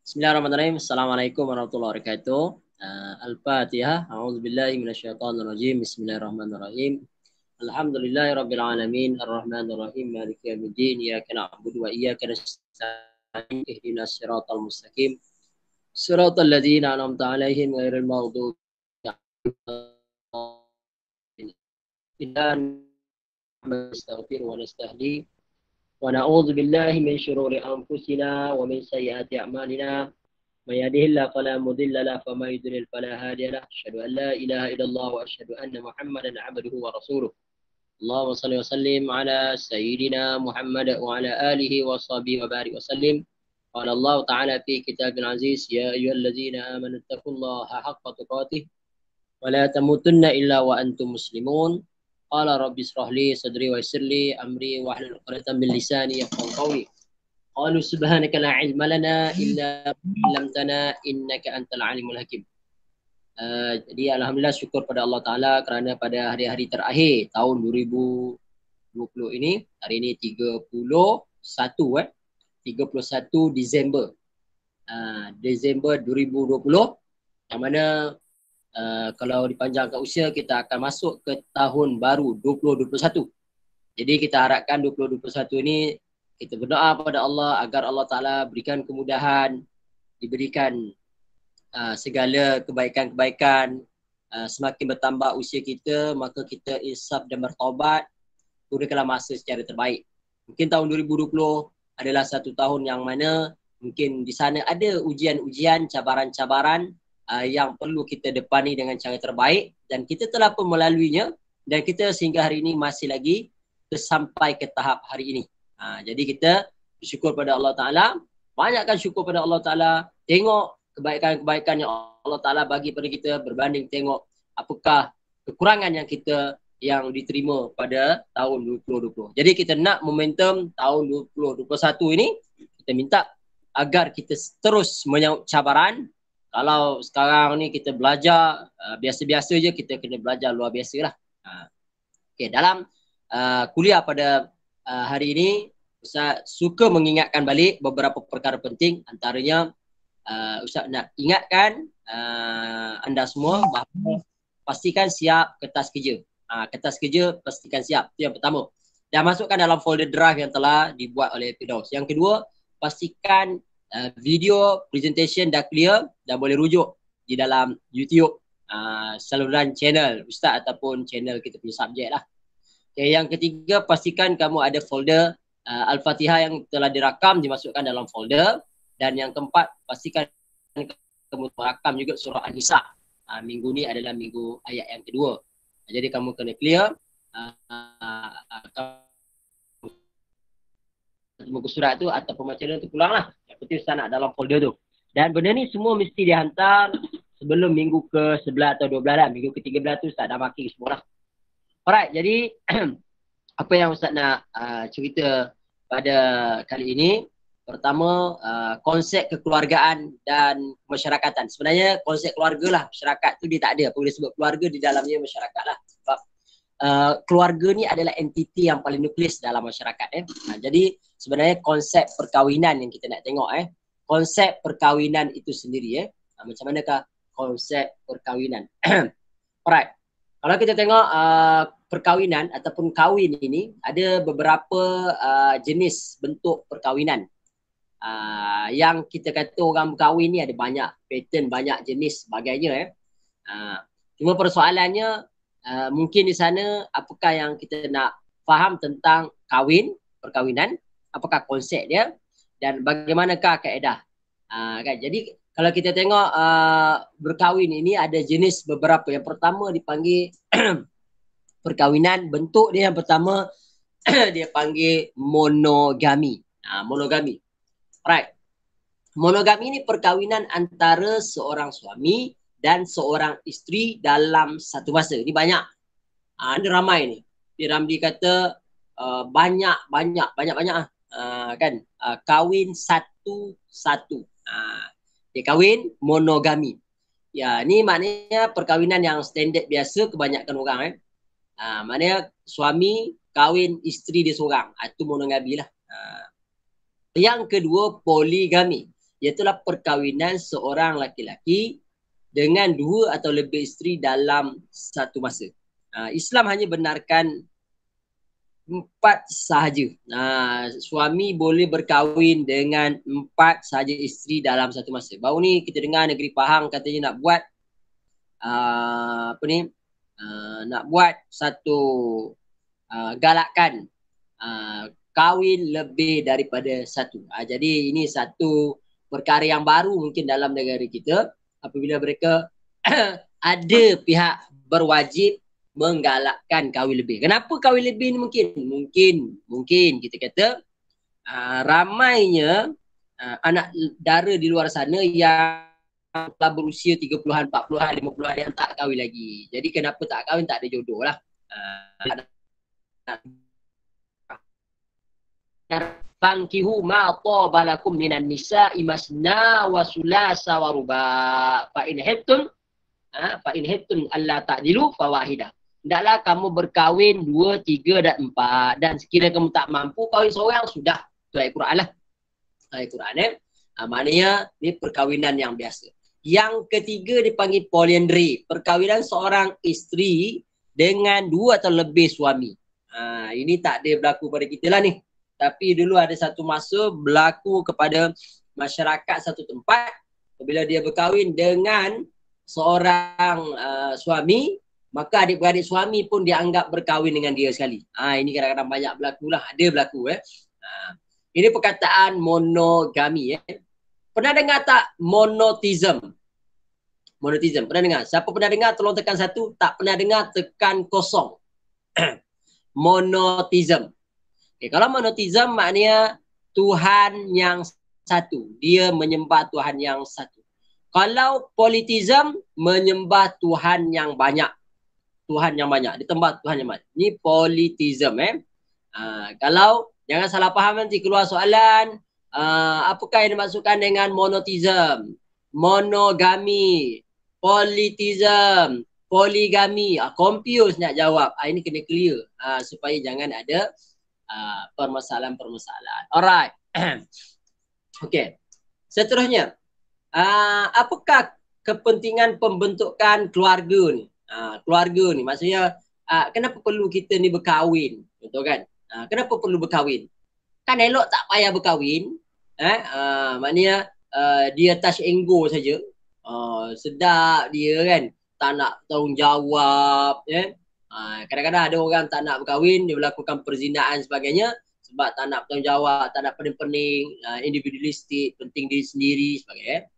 Bismillahirrahmanirrahim. Assalamualaikum warahmatullahi wabarakatuh. Al-Fatihah. A'udzubillahi minasyaitonirrajim. Bismillahirrahmanirrahim. Alhamdulillahirabbil alamin, arrahmanirrahim, maliki yaumiddin, iyyaka na'budu wa iyyaka nasta'in, ihdinas siratal mustaqim, siratal ladzina an'amta 'alaihim ghairil maghdubi 'alaihim wa nastahdi wa na'udzu billahi min syururi anfusina wa min sayyiati a'malina. من يهده الله فلا مضل له ومن يضلل فلا هادي له أشهد أن لا إله إلا الله وأشهد أن محمدا عبده ورسوله اللهم صل وسلم على سيدنا محمد وعلى آله وصحبه وبارك وسلم. قال الله تعالى في كتاب العزيز يا أيها الذين آمنوا اتقوا الله حق تقاته ولا تموتن إلا وأنتم مسلمون. قال رب اشرح لي صدري ويسر لي أمري واحلل عقدة من لساني يفقهوا قولي. Qalu subhanaka la ilma lana illa ma 'allamtana innaka antal alimul hakim. Jadi alhamdulillah syukur pada Allah Taala kerana pada hari-hari terakhir tahun 2020 ini, hari ini 31 Disember. Desember 2020, yang mana kalau dipanjangkan usia kita akan masuk ke tahun baru 2021. Jadi kita harapkan 2021 ini kita berdoa pada Allah agar Allah Ta'ala berikan kemudahan, diberikan segala kebaikan-kebaikan, semakin bertambah usia kita, maka kita insaf dan bertaubat, gunakanlah masa secara terbaik. Mungkin tahun 2020 adalah satu tahun yang mana mungkin di sana ada ujian-ujian, cabaran-cabaran yang perlu kita depani dengan cara terbaik, dan kita telah pun melaluinya, dan kita sehingga hari ini masih lagi sampai ke tahap hari ini. Jadi kita bersyukur pada Allah Ta'ala, banyakkan syukur pada Allah Ta'ala, tengok kebaikan-kebaikan yang Allah Ta'ala bagi pada kita berbanding tengok apakah kekurangan yang kita yang diterima pada tahun 2020. Jadi kita nak momentum tahun 2021 ini, kita minta agar kita terus menyambut cabaran. Kalau sekarang ni kita belajar biasa-biasa je, kita kena belajar luar biasa lah. Okay, dalam kuliah pada hari ini, Ustaz suka mengingatkan balik beberapa perkara penting. Antaranya, Ustaz nak ingatkan anda semua bahawa pastikan siap kertas kerja. Kertas kerja pastikan siap. Itu yang pertama. Dan masukkan dalam folder drive yang telah dibuat oleh Firdaus. Yang kedua, pastikan video presentation dah clear dan boleh rujuk di dalam YouTube saluran channel Ustaz ataupun channel kita punya subjek lah. Okay, yang ketiga, pastikan kamu ada folder Al-Fatihah yang telah dirakam, dimasukkan dalam folder. Dan yang keempat, pastikan kamu merakam juga surah An-Nisa. Minggu ni adalah minggu ayat yang kedua. Jadi kamu kena clear muka surat tu ataupun macam tu pulang lah. Yang penting Ustaz nak dalam folder tu. Dan benda ni semua mesti dihantar sebelum minggu ke-11 atau 12 lah. Minggu ke-13 tu Ustaz dah marking semua lah. Alright, jadi apa yang Ustaz nak cerita pada kali ini, pertama konsep kekeluargaan dan masyarakatan. Sebenarnya konsep keluarga lah, masyarakat tu dia tak ada. Apa boleh sebut keluarga, di dalamnya masyarakat lah. Sebab keluarga ni adalah entiti yang paling nukleus dalam masyarakat. Jadi sebenarnya konsep perkahwinan yang kita nak tengok. Konsep perkahwinan itu sendiri. Macam manakah konsep perkahwinan? Alright. Kalau kita tengok perkahwinan ataupun kahwin ini, ada beberapa jenis bentuk perkahwinan. Yang kita kata orang berkahwin ni ada banyak pattern, banyak jenis sebagainya. Cuma persoalannya mungkin di sana apakah yang kita nak faham tentang kahwin, perkahwinan, apakah konsep dia dan bagaimanakah kaedah. Kan? Jadi kalau kita tengok berkahwin ini ada jenis beberapa. Yang pertama dipanggil perkahwinan, bentuk dia yang pertama dia panggil monogami. Monogami. Alright. Monogami ni perkahwinan antara seorang suami dan seorang isteri dalam satu masa. Ini banyak. Ini ramai ni. Ramli kata banyak. Kan? Kahwin satu-satu. Dia kahwin monogami. Ya, ni maknanya perkahwinan yang standard biasa kebanyakan orang. Maknanya suami kahwin isteri dia seorang. Itu monogami lah. Yang kedua, poligami. Iaitulah perkahwinan seorang laki-laki dengan 2 atau lebih isteri dalam satu masa. Islam hanya benarkan 4 sahaja. Suami boleh berkahwin dengan 4 sahaja isteri dalam satu masa. Baru ni kita dengar negeri Pahang katanya nak buat nak buat satu galakan kahwin lebih daripada satu. Jadi ini satu perkara yang baru mungkin dalam negara kita apabila mereka ada pihak berwajib menggalakkan kahwin lebih. Kenapa kahwin lebih ni mungkin? Mungkin kita kata ramainya anak dara di luar sana yang telah berusia 30-an, 40-an, 50-an yang tak kahwin lagi. Jadi kenapa tak kahwin? Tak ada jodoh lah. Fankihu ma tabalakum minan nisa'i masna wa sulasa wa ruba fa in hittum alla ta'dilu fawahidah. Hendaklah kamu berkahwin 2, 3 dan 4 dan sekiranya kamu tak mampu kahwin seorang sudah. Itu ayat Quran lah. Ayat Quran maknanya ni perkahwinan yang biasa. Yang ketiga dipanggil polyandry, perkahwinan seorang isteri dengan 2 atau lebih suami. Ini tak ada berlaku pada kita lah ni. Tapi dulu ada satu masa berlaku kepada masyarakat satu tempat apabila dia berkahwin dengan seorang suami, maka adik-beradik suami pun dianggap berkahwin dengan dia sekali. Ini kadang-kadang banyak berlaku lah, ada berlaku. Ini perkataan monogami. Pernah dengar tak monotheism? Monotheism, pernah dengar? Siapa pernah dengar tolong tekan 1, tak pernah dengar tekan 0. Monotheism. Kalau monotheism maknanya Tuhan yang satu. Dia menyembah Tuhan yang satu. Kalau polytheism menyembah Tuhan yang banyak. Tuhan yang banyak. Ditambah Tuhan yang banyak. Ini polytheism. Kalau jangan salah faham nanti keluar soalan. Apakah yang dimaksudkan dengan monotheism? Monogami. Polytheism. Poligami. Confused nak jawab. Ini kena clear. Supaya jangan ada permasalahan-permasalahan. Alright. Okay. Seterusnya. Apakah kepentingan pembentukan keluarga ni? Keluarga ni maksudnya kenapa perlu kita ni berkahwin? Betul kan? Kenapa perlu berkahwin? Kan elok tak payah berkahwin. Maknanya dia touch and go saja. Sedap dia kan. Tak nak tanggungjawab. Kadang-kadang ada orang tak nak berkahwin, dia melakukan perzinaan sebagainya sebab tak nak bertanggungjawab, tak nak pening-pening, individualistik, penting diri sendiri sebagainya.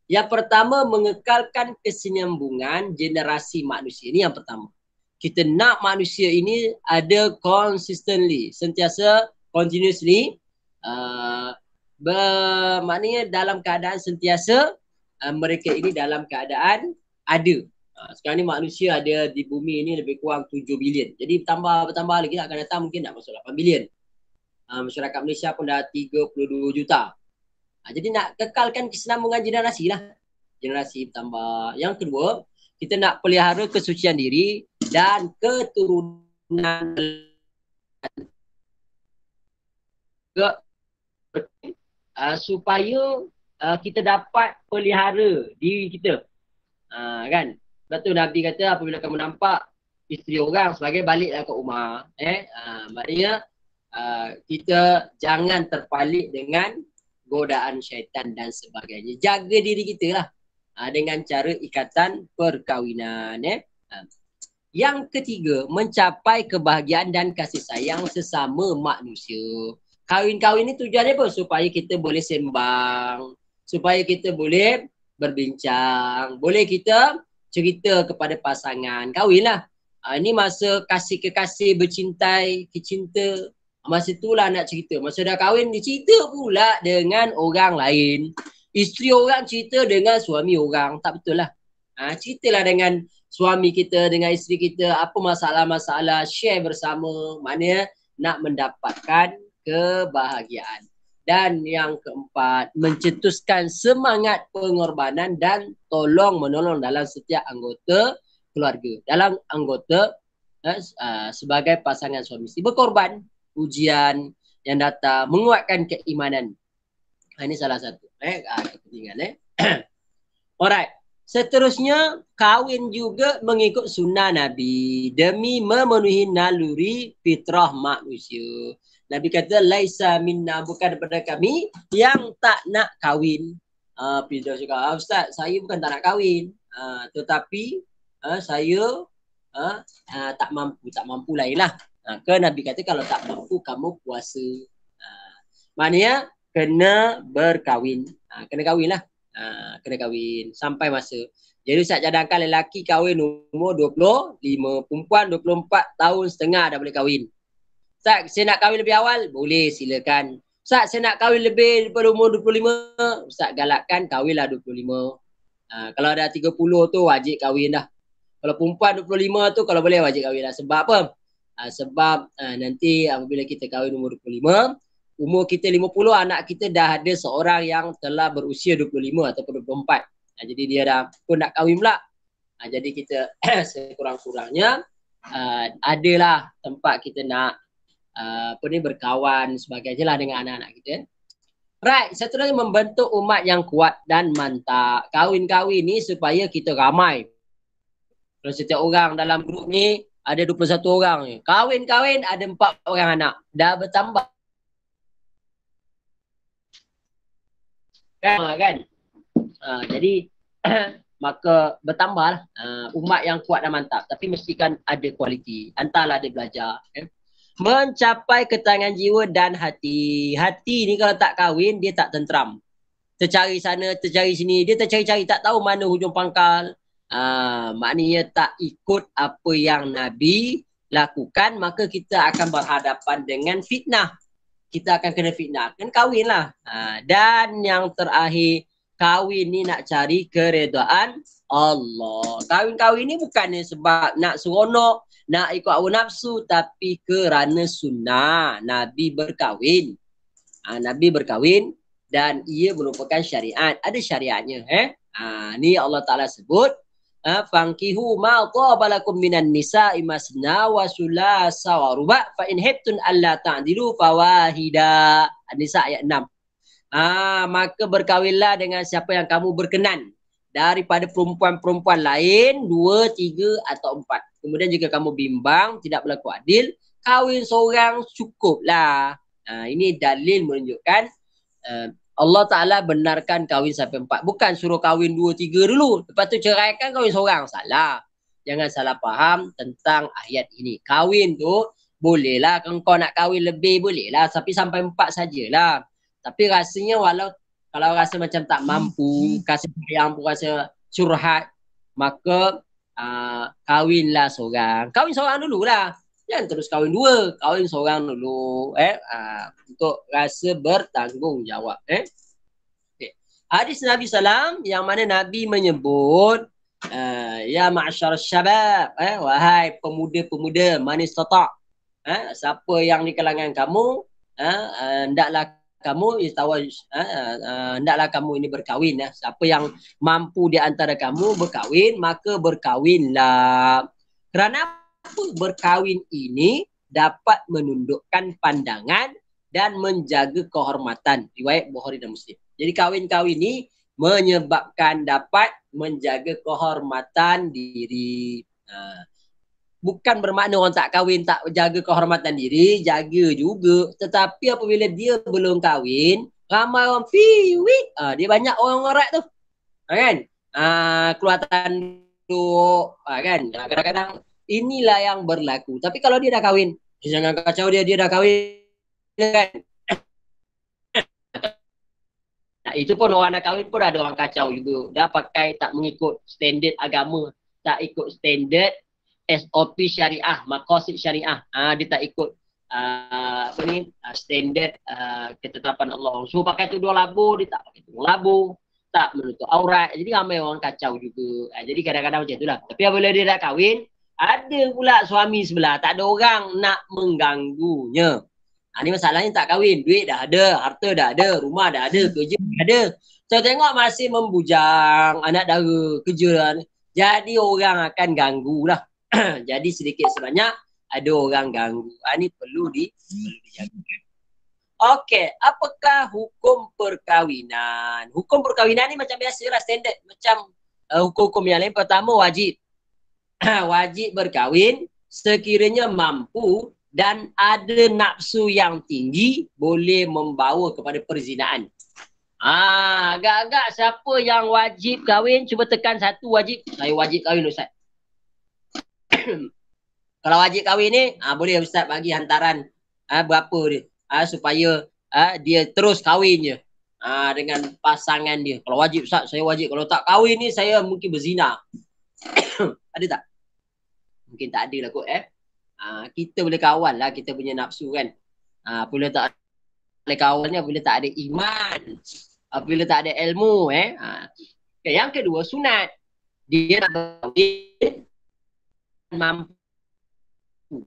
Yang pertama, mengekalkan kesinambungan generasi manusia. Ini yang pertama. Kita nak manusia ini ada consistently, sentiasa, continuously, maknanya dalam keadaan sentiasa mereka ini dalam keadaan ada. Sekarang ni manusia ada di bumi ini lebih kurang 7 bilion. Jadi bertambah lagi akan datang mungkin nak masuk 8 bilion. Masyarakat Malaysia pun dah 32 juta. Jadi nak kekalkan kesinambungan generasi lah. Generasi bertambah. Yang kedua, kita nak pelihara kesucian diri dan keturunan supaya kita dapat pelihara diri kita. Kan? Sebab tu Nabi kata apabila kamu nampak isteri orang sebagai baliklah ke rumah. Maknanya kita jangan terpalit dengan godaan syaitan dan sebagainya. Jaga diri kita lah dengan cara ikatan perkahwinan. Yang ketiga, mencapai kebahagiaan dan kasih sayang sesama manusia. Kahwin-kahwin ni tujuannya apa? Supaya kita boleh sembang, supaya kita boleh berbincang, boleh kita cerita kepada pasangan. Kahwin lah. Ini masa kasih kekasih, bercintai, kecinta. Masa itulah nak cerita. Masa dah kahwin, dia cerita pula dengan orang lain. Isteri orang cerita dengan suami orang. Tak betul lah. Ceritalah dengan suami kita, dengan isteri kita. Apa masalah-masalah, share bersama. Maknanya nak mendapatkan kebahagiaan. Dan yang keempat, mencetuskan semangat pengorbanan dan tolong-menolong dalam setiap anggota keluarga. Dalam anggota sebagai pasangan suami isteri. Berkorban, ujian yang datang, menguatkan keimanan. Ini salah satu. Kepentingan Alright. Seterusnya, kawin juga mengikut sunnah Nabi demi memenuhi naluri fitrah manusia. Nabi kata, laisa minna, bukan daripada kami yang tak nak kahwin. Fitrah cakap, Ustaz, saya bukan tak nak kahwin. Tetapi saya tak mampu lain lah. Ke Nabi kata, kalau tak mampu, kamu puasa. Maknanya, kena berkahwin. Kena kahwin lah. Kena kahwin sampai masa. Jadi Ustaz cadangkan lelaki kahwin umur 25, perempuan 24 tahun setengah dah boleh kahwin. Ustaz, saya nak kahwin lebih awal? Boleh, silakan. Ustaz, saya nak kahwin lebih daripada umur 25. Ustaz galakkan kahwinlah 25. Kalau ada 30 tu wajib kahwin dah. Kalau perempuan 25 tu kalau boleh wajib kahwin dah. Sebab apa? Sebab nanti apabila kita kahwin umur 25, umur kita 50, anak kita dah ada seorang yang telah berusia 25 ataupun 24. Jadi dia dah pun nak kahwin pula. Jadi kita sekurang-kurangnya adalah tempat kita nak berkawan sebagainya lah dengan anak-anak kita. Right, seterusnya membentuk umat yang kuat dan mantap. Kahwin-kahwin ni supaya kita ramai. Kalau setiap orang dalam grup ni ada 21 orang ni. Kahwin-kahwin ada 4 orang anak. Dah bertambah. Kan? Jadi maka bertambah umat yang kuat dan mantap, tapi mestikan ada kualiti, antara ada belajar. Mencapai ketenangan jiwa dan hati. Hati ni kalau tak kahwin dia tak tentram, tercari sana tercari sini, dia tercari-cari tak tahu mana hujung pangkal. Maknanya tak ikut apa yang Nabi lakukan, maka kita akan berhadapan dengan fitnah. Kita akan kena fitnah, kan kahwin lah. Dan yang terakhir, kahwin ni nak cari keredaan Allah. Kahwin-kahwin ni bukannya sebab nak seronok, nak ikut hawa nafsu, tapi kerana sunnah Nabi berkahwin. Nabi berkahwin dan ia merupakan syariat. Ada syariatnya. Ni Allah Ta'ala sebut, fankihu ma qabalakum minan nisa'i masna wa sulasa wa ruba' fa in hibtun alla ta'dilu fawahida. An-Nisa ayat 6. Maka berkahwinlah dengan siapa yang kamu berkenan daripada perempuan-perempuan lain, 2, 3 atau 4. Kemudian jika kamu bimbang tidak berlaku adil, kahwin seorang cukuplah. Ini dalil menunjukkan Allah Ta'ala benarkan kahwin sampai 4. Bukan suruh kahwin 2, 3 dulu. Lepas tu ceraikan kahwin seorang. Salah. Jangan salah faham tentang ayat ini. Kahwin tu bolehlah. Kalau kau nak kahwin lebih bolehlah. Tapi sampai 4 sajalah. Tapi rasanya kalau rasa macam tak mampu, kasih sayang pun rasa curhat, maka kahwinlah seorang. Kahwin seorang dululah. Jangan terus kahwin 2, kahwin seorang dulu untuk rasa bertanggungjawab. Okay. Hadis Nabi SAW yang mana Nabi menyebut ya ma'asyar syabab, wahai pemuda-pemuda, man istata', siapa yang di kalangan kamu hendaklah kamu ini berkahwin. Siapa yang mampu di antara kamu berkahwin, maka berkahwinlah. Kerana berkahwin ini dapat menundukkan pandangan dan menjaga kehormatan. Riwayat Bukhari dan Muslim. Jadi kahwin-kahwin ini menyebabkan dapat menjaga kehormatan diri. Bukan bermakna orang tak kahwin tak jaga kehormatan diri, jaga juga. Tetapi apabila dia belum kahwin, ramai orang piwik. Dia banyak orang ngorak tu. Kan? Keluar tanduk. Kan? Kadang-kadang inilah yang berlaku. Tapi kalau dia dah kahwin, jangan kacau dia dah kahwin. Kan? Itu pun orang nak kahwin pun ada orang kacau juga. Dah pakai tak mengikut standard agama. Tak ikut standard SOP syariah, maqasid syariah. Dia tak ikut standard ketetapan Allah. So pakai tudung labu, dia tak pakai tudung labu, tak menutup aurat. Jadi ramai orang kacau juga. Jadi kadang-kadang macam itulah. Tapi apabila dia dah kahwin, ada pula suami sebelah, tak ada orang nak mengganggunya. Ini masalahnya tak kahwin, duit dah ada, harta dah ada, rumah dah ada, kerja dah ada. So tengok masih membujang anak dara, kerja. Jadi orang akan ganggulah. Jadi sedikit sebanyak ada orang ganggu. Ini perlu dijaga. Okey, apakah hukum perkahwinan? Hukum perkahwinan ni macam biasalah, standard macam hukum-hukum yang lain. Pertama, wajib. Wajib berkahwin sekiranya mampu dan ada nafsu yang tinggi boleh membawa kepada perzinaan. Agak-agak siapa yang wajib kahwin, cuba tekan satu wajib. Saya wajib kahwin, Ustaz. Kalau wajib kahwin ni, boleh Ustaz bagi hantaran berapa dia. Supaya dia terus kahwin je dengan pasangan dia. Kalau wajib Ustaz, saya wajib. Kalau tak kahwin ni, saya mungkin berzina. Ada tak? Mungkin tak ada lah kot kita boleh kawal lah kita punya nafsu kan. Bila tak boleh kawalnya, bila tak ada iman, bila tak ada ilmu Yang kedua, sunat. Dia nak kahwin mampu,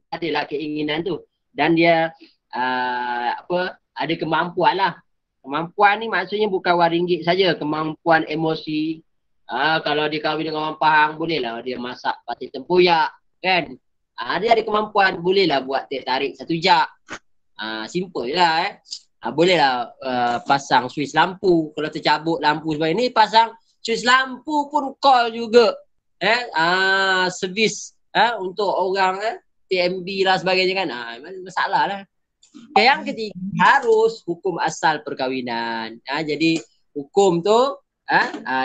adalah keinginan tu, dan dia ada kemampuan lah. Kemampuan ni maksudnya bukan wang ringgit saja, kemampuan emosi. Kalau dia kahwin dengan orang Pahang, boleh lah dia masak pati tempoyak kan. Dia ada kemampuan, boleh lah buat teh tarik satu jak. Simple je lah boleh lah pasang suis lampu. Kalau tercabut lampu sebagainya ni, pasang suis lampu pun call juga servis untuk orang TMB lah sebagainya kan. Masalah lah. Yang ketiga, harus hukum asal perkahwinan. Jadi hukum tu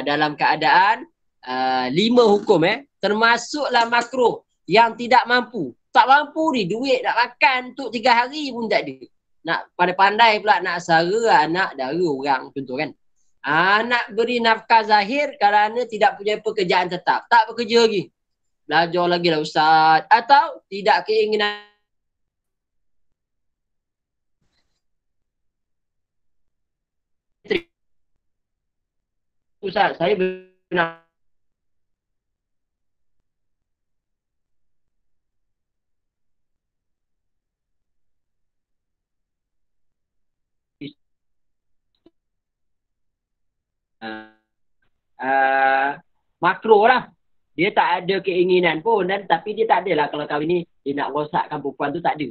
dalam keadaan 5 hukum termasuklah makruh yang tidak mampu. Tak mampu ni, duit nak makan untuk 3 hari pun tak ada. Nak pandai-pandai pula nak sara anak dara orang contoh kan. Nak beri nafkah zahir kerana tidak punya pekerjaan tetap. Tak bekerja lagi. Belajar lagi lah Ustaz. Atau tidak keinginan Ustaz, saya benar makro lah. Dia tak ada keinginan pun, dan tapi dia tak adalah kalau kahwin ni dia nak rosakkan perempuan tu, tak ada.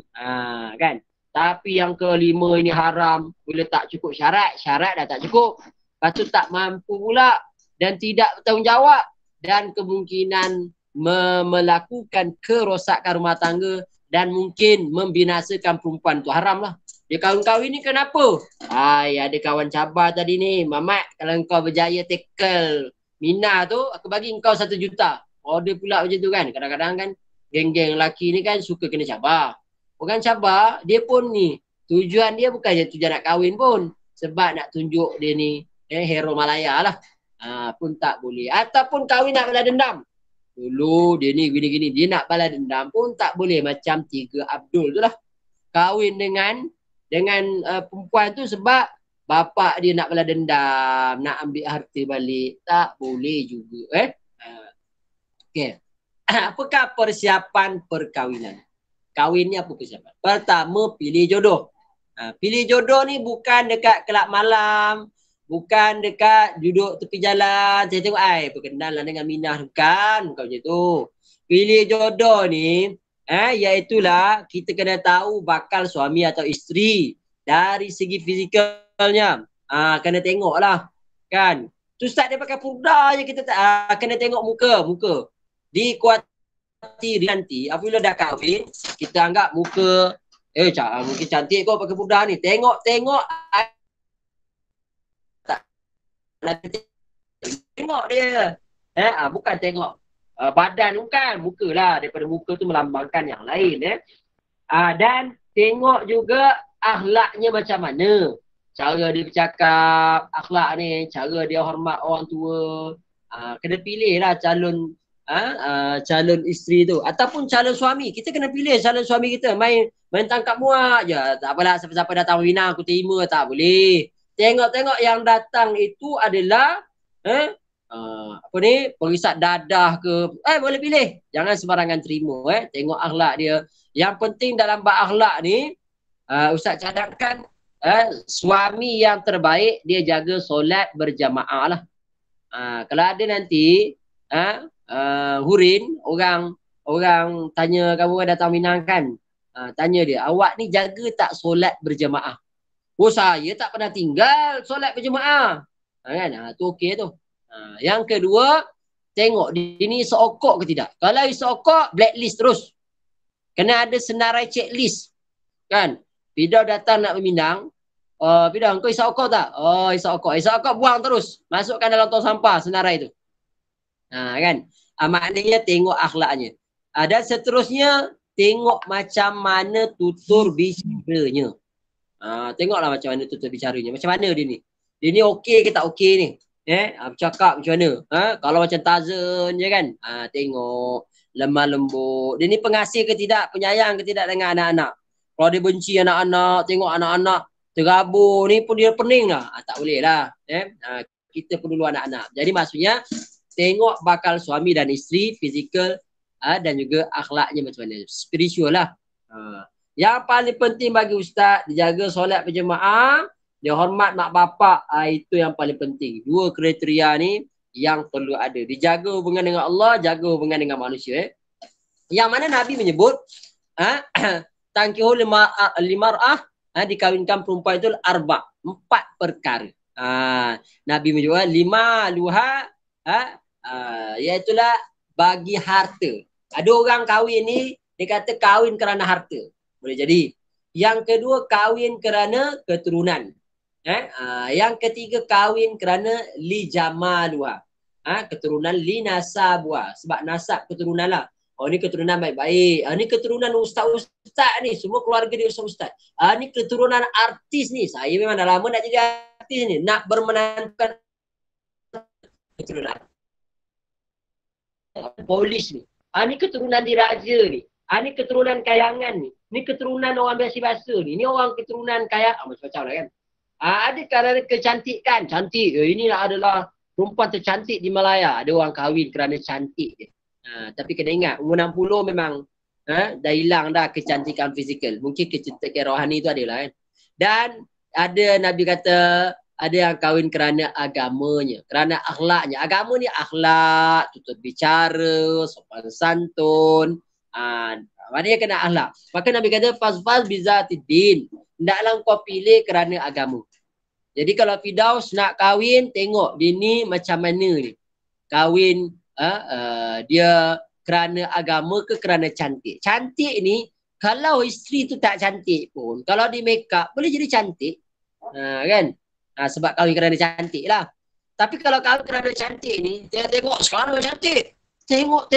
Kan? Tapi yang kelima ini haram. Bila tak cukup syarat dah tak cukup. Lepas tu tak mampu pula dan tidak bertanggungjawab dan kemungkinan melakukan kerosakan rumah tangga dan mungkin membinasakan perempuan tu, haram lah. Dia kahwin-kahwin ni kenapa? Ada kawan cabar tadi ni, Mamat, kalau kau berjaya tackle Mina tu, aku bagi kau 1 juta. Order pula macam tu kan. Kadang-kadang kan geng-geng lelaki ni kan suka kena cabar. Orang cabar, dia pun ni, tujuan dia bukan je tujuan nak kahwin pun. Sebab nak tunjuk dia ni hero Malaya lah. Pun tak boleh. Ataupun kahwin nak balas dendam. Dulu dia ni gini-gini, dia nak balas dendam pun tak boleh. Macam 3 Abdul tu lah. Kahwin dengan perempuan tu sebab bapak dia nak balas dendam, nak ambil harta balik. Tak boleh juga. Okay. Apakah persiapan perkahwinan? Kahwin ni apa persiapan? Pertama, pilih jodoh. Pilih jodoh ni bukan dekat kelab malam, bukan dekat duduk tepi jalan, saya tengok perkenalan dengan Minah. Bukan macam tu. Pilih jodoh ni iaitulah kita kena tahu bakal suami atau isteri dari segi fizikalnya. Kena tengok lah kan. Tu Ustaz dia pakai purda je, kita kena tengok muka. Dikuati nanti apabila dah kahwin, kita anggap muka mungkin cantik kau pakai purda ni. Tengok tengok dia. Bukan tengok badan, bukan muka lah. Daripada muka tu melambangkan yang lain. Dan tengok juga akhlaknya macam mana. Cara dia bercakap, akhlak ni, cara dia hormat orang tua. Kena pilih lah calon isteri tu. Ataupun calon suami. Kita kena pilih calon suami kita. Main tangkap muak je. Tak apalah, siapa-siapa datang Wina aku terima. Tak boleh. Tengok-tengok yang datang itu adalah perisat dadah ke. Boleh pilih. Jangan sembarangan terima. Tengok akhlak dia. Yang penting dalam bab akhlak ni, Ustaz cadangkan suami yang terbaik dia jaga solat berjamaah lah. Kalau ada nanti Hurin, orang tanya kamu datang Minang kan, tanya dia, awak ni jaga tak solat berjamaah? Oh saya tak pernah tinggal solat berjemaah. Kan? Tu okey tu. Yang kedua, tengok dia ni seokok ke tidak. Kalau seokok, blacklist terus. Kena ada senarai checklist. Kan? Fidau datang nak meminang. Fidau, kau seokok tak? Oh, seokok. Seokok buang terus. Masukkan dalam tong sampah senarai tu. Kan? Maknanya tengok akhlaknya. Dan seterusnya, tengok macam mana tutur bicaranya. Tengoklah macam mana tutur bicaranya. Macam mana dia ni? Dia ni okey ke tak okey ni? Bercakap macam mana? Kalau macam Tarzan je kan? Tengok lemah lembut. Dia ni pengasih ke tidak? Penyayang ke tidak dengan anak-anak? Kalau dia benci anak-anak, tengok anak-anak terabur ni pun dia pening lah. Tak boleh lah. Kita perlu anak-anak. Jadi maksudnya tengok bakal suami dan isteri, fizikal dan juga akhlaknya macam mana. Spiritual lah. Yang paling penting bagi ustaz, dijaga solat berjemaah, dia hormat mak bapak, itu yang paling penting. Dua kriteria ni yang perlu ada. Dijaga hubungan dengan Allah, jaga hubungan dengan manusia. Yang mana Nabi menyebut, tangkihul limar'ah, dikawinkan perempuan itu arba', 4 perkara. Nabi menyebut lima luha, iaitulah bagi harta. Ada orang kahwin ni, dia kata kahwin kerana harta. Boleh jadi. Yang kedua, kahwin kerana keturunan. Yang ketiga, kahwin kerana li jamaluha. Keturunan li nasabuha. Sebab nasab keturunan lah. Oh, ni keturunan baik-baik. Ni keturunan ustaz-ustaz ni. Semua keluarga dia ustaz-ustaz. Ni keturunan artis ni. Saya memang dah lama nak jadi artis ni. Nak bermenantukan keturunan polis ni. Ni keturunan diraja ni. Ni keturunan kayangan ni. Ni keturunan orang biasa-biasa ni. Ni orang keturunan kaya. Macam-macam lah kan. Ada kerana kecantikan. Cantik. Inilah adalah perempuan tercantik di Malaya. Ada orang kahwin kerana cantik je. Tapi kena ingat, umur 60 memang dah hilang dah kecantikan fizikal. Mungkin kecantikan rohani tu adalah kan. Dan ada Nabi kata, ada yang kahwin kerana agamanya, kerana akhlaknya. Agama ni akhlak, tutur bicara, sopan santun. Maknanya kena akhlak. Maka Nabi kata, fazfaz bizatidin. Hendaklah kau pilih kerana agama. Jadi kalau Firdaus nak kahwin, tengok dia ni macam mana ni. Kahwin, dia kerana agama ke kerana cantik. Cantik ni, kalau isteri tu tak cantik pun, kalau di make up, boleh jadi cantik. Kan? Sebab kahwin kerana cantik lah. Tapi kalau kahwin kerana cantik ni, tengok sekarang cantik. Tengok.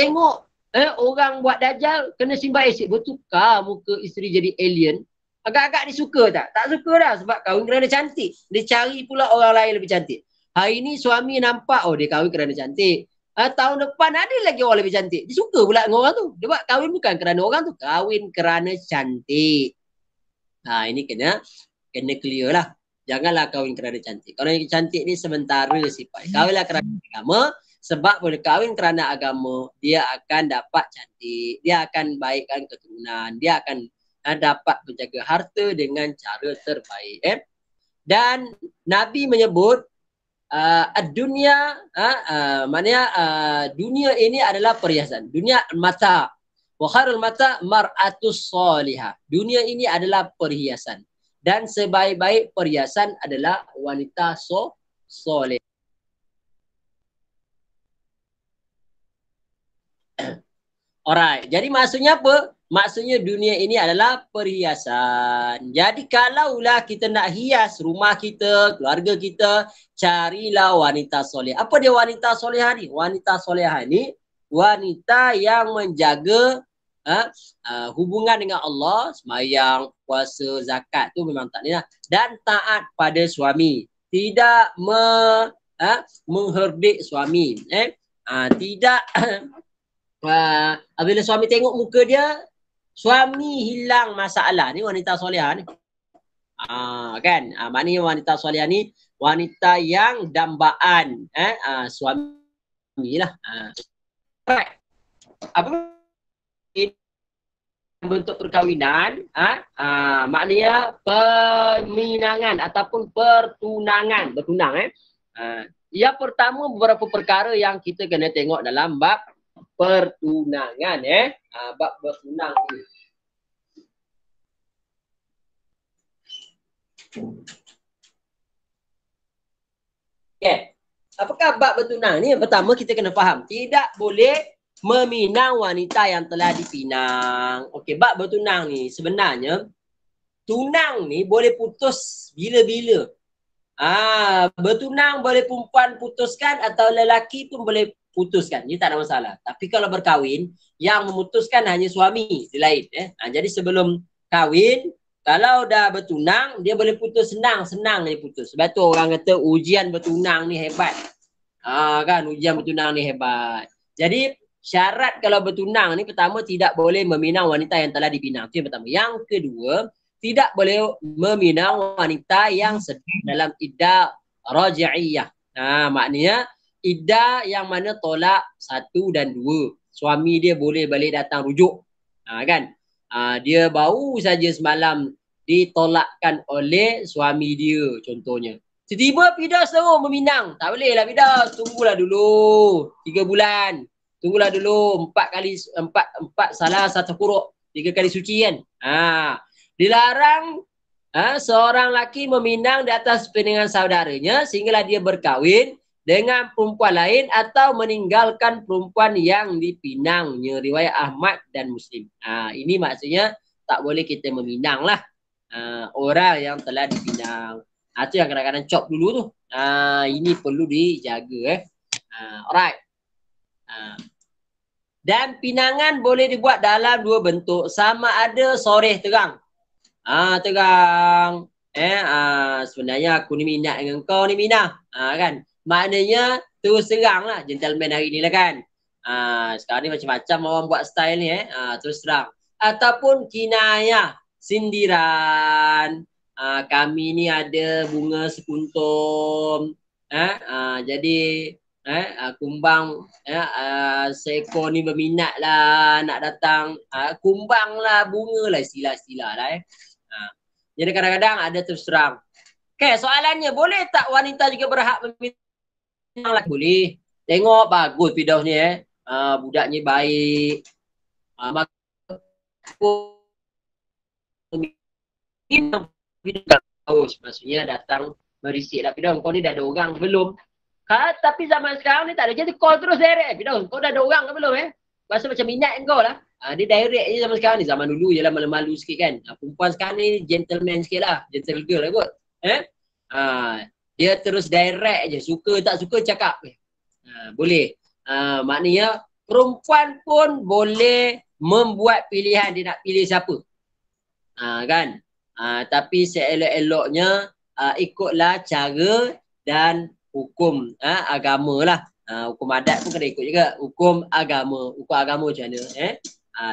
Orang buat dajal, kena simbah asid. Bertukar muka isteri jadi alien. Agak-agak dia suka tak? Tak suka dah sebab kahwin kerana cantik. Dia cari pula orang lain lebih cantik. Hari ni suami nampak, dia kahwin kerana cantik. Tahun depan ada lagi orang lebih cantik. Dia suka pula dengan orang tu. Dia buat kahwin bukan kerana orang tu. Kahwin kerana cantik. Ini kena clear lah. Janganlah kahwin kerana cantik. Kalau yang cantik ni sementara sifat. Kahwinlah kerana agama. Sebab boleh kahwin kerana agama, dia akan dapat cantik. Dia akan baikkan keturunan. Dia akan dapat menjaga harta dengan cara terbaik. Dan Nabi menyebut dunia, maknanya dunia ini adalah perhiasan. Dunia mata. Wa khairul mata mar'atus salihah. Dunia ini adalah perhiasan. Dan sebaik-baik perhiasan adalah wanita soleh. Alright. Jadi maksudnya apa? Maksudnya dunia ini adalah perhiasan. Jadi kalaulah kita nak hias rumah kita, keluarga kita, carilah wanita soleh. Apa dia wanita solehah ni? Wanita solehah ni wanita yang menjaga hubungan dengan Allah, sembahyang, puasa, zakat tu memang tak ni lah. Dan taat pada suami. Tidak mengherdik suami. Tidak bila suami tengok muka dia, suami hilang masalah. Ni wanita solehah ni. Kan? Maknanya wanita solehah ni wanita yang dambaan suami lah. Right. Apa bentuk perkahwinan? Maknanya peminangan ataupun pertunangan. Bertunang. Yang pertama beberapa perkara yang kita kena tengok dalam bab pertunangan. Bab bertunang ni. Okay. Apakah bab bertunang ni? Yang pertama kita kena faham. Tidak boleh meminang wanita yang telah dipinang. Okey, bab bertunang ni sebenarnya tunang ni boleh putus bila-bila. Bertunang boleh perempuan putuskan atau lelaki pun boleh putuskan. Ini tak ada masalah. Tapi kalau berkahwin, yang memutuskan hanya suami. Dia lain. Jadi sebelum kahwin, kalau dah bertunang, dia boleh putus senang-senang dia putus. Sebab tu orang kata ujian bertunang ni hebat. Kan ujian bertunang ni hebat. Jadi syarat kalau bertunang ni pertama tidak boleh meminang wanita yang telah dipinang. Itu yang pertama. Yang kedua, tidak boleh meminang wanita yang sedang dalam iddah raj'iyah. Maknanya iddah yang mana tolak 1 dan 2. Suami dia boleh balik datang rujuk. Kan? Dia baru saja semalam ditolakkan oleh suami dia contohnya. Tiba-tiba Fidah suruh meminang. Tak boleh lah Fidah. Tunggulah dulu 3 bulan. Tunggulah dulu 4 salah 1 kuruk. 3 kali suci kan. Dilarang seorang lelaki meminang di atas pinangan saudaranya sehinggalah dia berkahwin dengan perempuan lain atau meninggalkan perempuan yang dipinangnya. Riwayat Ahmad dan Muslim. Ini maksudnya tak boleh kita meminang lah orang yang telah dipinang. Itu yang kadang-kadang cop dulu tu. Ini perlu dijaga. Alright. Dan pinangan boleh dibuat dalam 2 bentuk. Sama ada soreh terang. Terang. Sebenarnya aku ni minat dengan kau ni Minah. Kan? Maknanya terus terang lah. Gentleman hari ni lah kan. Sekarang ni macam-macam orang buat style ni. Terus terang. Ataupun kinayah. Sindiran. Kami ni ada bunga sekuntum. Jadi kumbang seekor ni berminat lah nak datang. Kumbang lah, bunga lah, istilah-istilah lah. Jadi kadang-kadang ada terus terang. Okay, soalannya boleh tak wanita juga berhak meminang lagi? Boleh. Tengok bagus Firdaus ni budaknya baik. Maksudnya datang berisik lah Firdaus. Kau ni dah ada orang belum? Tapi zaman sekarang ni tak ada. Jadi call terus direct. Firdaus, kau dah ada orang ke belum Rasa macam minat kau lah. Dia direct je zaman sekarang ni. Zaman dulu je lah malu-malu sikit kan. Perempuan sekarang ni gentleman sikit lah. Gentle girl lah kot. Dia terus direct je. Suka tak suka cakap. Boleh. Maknanya perempuan pun boleh membuat pilihan dia nak pilih siapa. Kan. Tapi seelok-eloknya ikutlah cara dan hukum agama lah. Hukum adat pun kena ikut juga. Hukum agama. Hukum agama macam mana.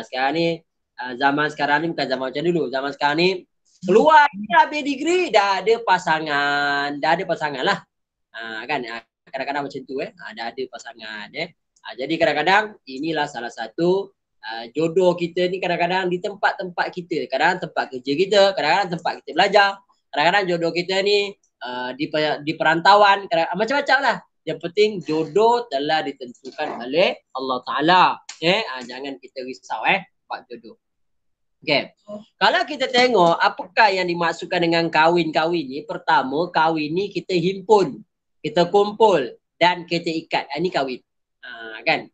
Sekarang ni zaman sekarang ni bukan zaman macam dulu. Zaman sekarang ni keluar habis degree dah ada pasangan. Dah ada pasangan lah. Kan kadang-kadang macam tu dah ada pasangan jadi kadang-kadang inilah salah satu jodoh kita ni kadang-kadang di tempat-tempat kita. Kadang-kadang tempat kerja kita, kadang-kadang tempat kita belajar. Kadang-kadang jodoh kita ni di perantauan, macam-macam lah. Yang penting jodoh telah ditentukan oleh Allah Ta'ala. Jangan kita risau buat jodoh. Okay. Kalau kita tengok apakah yang dimaksudkan dengan kahwin-kahwin ni. Pertama, kahwin ni kita himpun, kita kumpul dan kita ikat. Ini kahwin. Kan?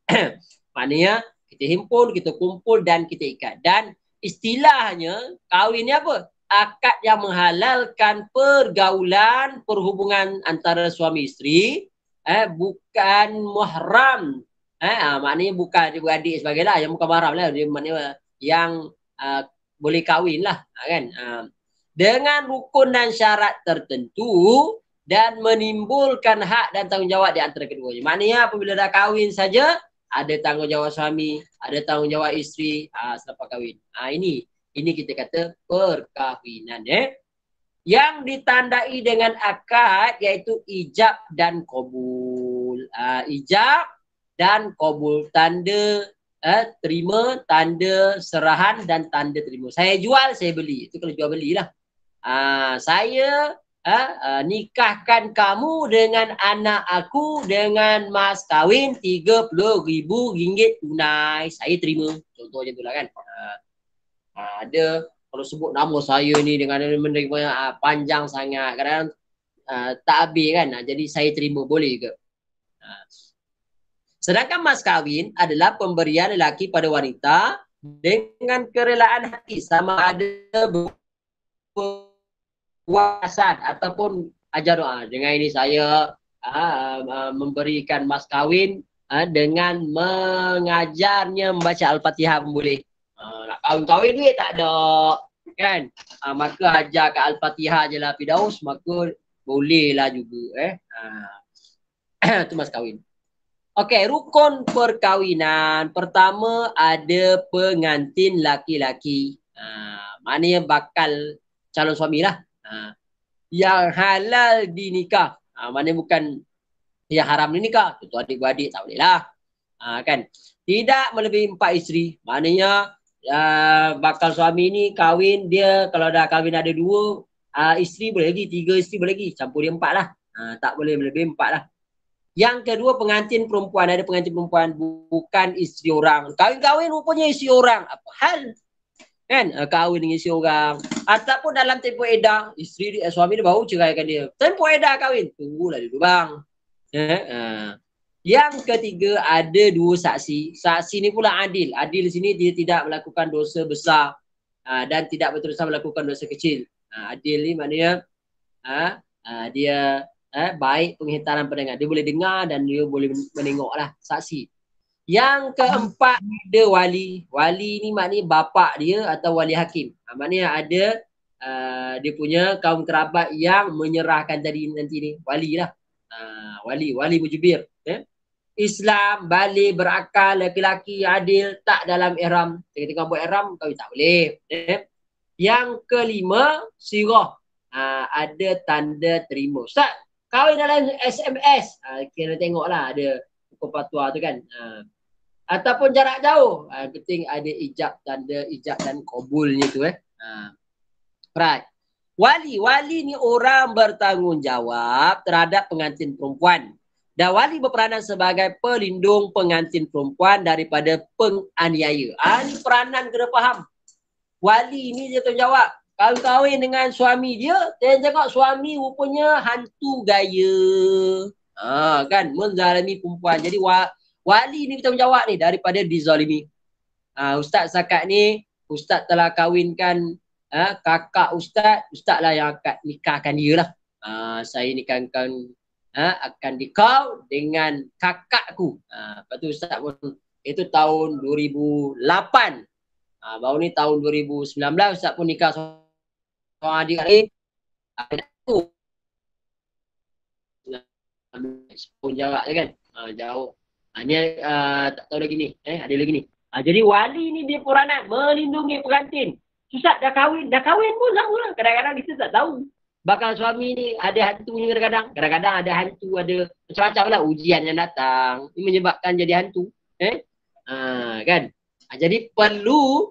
Maknanya kita himpun, kita kumpul dan kita ikat. Dan istilahnya kahwin ni apa? Akad yang menghalalkan pergaulan, perhubungan antara suami isteri, bukan muhram. Maknanya bukan adik sebagainya, yang bukan mahram lah. Dia maknanya yang boleh kahwin lah. Kan? Dengan rukun dan syarat tertentu dan menimbulkan hak dan tanggungjawab di antara keduanya. Maknanya apabila dah kahwin saja, ada tanggungjawab suami, ada tanggungjawab isteri selepas kahwin. Ini kita kata perkahwinan. Yang ditandai dengan akad iaitu ijab dan qabul. Ijab dan qabul. Tanda terima, tanda serahan dan tanda terima. Saya jual, saya beli. Itu kalau jual belilah. Saya nikahkan kamu dengan anak aku dengan mas kahwin RM30,000 tunai. Saya terima. Contohnya itulah kan. Ada kalau sebut nama saya ni dengan menerima panjang sangat, kadang tak habis kan. Jadi saya terima, boleh ke? Sedangkan mas kawin adalah pemberian lelaki pada wanita dengan kerelaan hati, sama ada berpuasan ataupun ajar doa. Dengan ini saya memberikan mas kawin dengan mengajarnya membaca Al-Fatihah pun boleh. Nak kawin-kawin duit tak ada kan, maka ajar ke Al-Fatihah je lah Firdaus, maka boleh lah juga itu mas kawin. Okey, rukun perkahwinan. Pertama ada pengantin laki-laki. Maknanya bakal calon suami lah. Yang halal dinikah. Maknanya bukan yang haram dinikah. Tentu adik-beradik tak boleh lah. Kan? Tidak melebihi 4 isteri. Maknanya bakal suami ni kahwin, dia kalau dah kahwin ada 2 isteri boleh lagi, 3 isteri boleh lagi. Campur dia 4 lah. Tak boleh melebihi 4 lah. Yang kedua pengantin perempuan. Ada pengantin perempuan bukan isteri orang. Kahwin-kahwin rupanya isteri orang. Apa hal? Kan? Kahwin dengan isteri orang. Ataupun dalam tempoh edah. Isteri suami dia baru ceraikan dia. Tempoh edah kahwin. Tunggulah dulu bang. Yang ketiga ada 2 saksi. Saksi ni pula adil. Adil sini dia tidak melakukan dosa besar. Dan tidak berterusan melakukan dosa kecil. Adil ni maknanya dia baik penghitaran pendengar. Dia boleh dengar dan dia boleh menengok lah, saksi. Yang keempat ada wali. Wali ni maknanya bapa dia atau wali hakim. Maknanya ada dia punya kaum kerabat yang menyerahkan tadi nanti ni. Wali lah. Wali mujibir. Islam, balik, berakal, lelaki-lelaki adil, tak dalam ihram. Tengah-tengah buat ihram, kahwin tak boleh. Yang kelima, sirah. Ada tanda terima. Ustaz, kahwin dalam SMS. Kira tengoklah ada hukum fatwa tu kan. Ataupun jarak jauh. Penting ada ijab, tanda ijab dan kabulnya tu Right. Wali ni orang bertanggungjawab terhadap pengantin perempuan. Dan wali berperanan sebagai pelindung pengantin perempuan daripada penganiaya. Ini peranan kena faham. Wali ni dia tanggungjawab. Kahwin dengan suami dia tengok suami rupanya hantu gaya. Kan menzalimi perempuan. Jadi wali ni bertanggungjawab ni daripada dizalimi. Ustaz zakat ni, ustaz telah kahwinkan kakak ustaz lah yang akan nikahkan dia lah. Saya nikahkan akan dikau dengan kakakku. Lepas tu ustaz pun itu tahun 2008. Baru ni tahun 2019 ustaz pun nikah seorang adik lain. Pun jarak je kan. Jauh. Ni tak tahu lagi ni. Ada lagi ni. Jadi wali ni dia peranan melindungi pengantin. Ustaz dah kahwin pun sama lah. Kadang-kadang kita tak tahu. Bakal suami ni ada hantu ni kadang-kadang. Kadang-kadang ada hantu, ada macam-macam lah ujian yang datang. Ini menyebabkan jadi hantu. Kan? Jadi perlu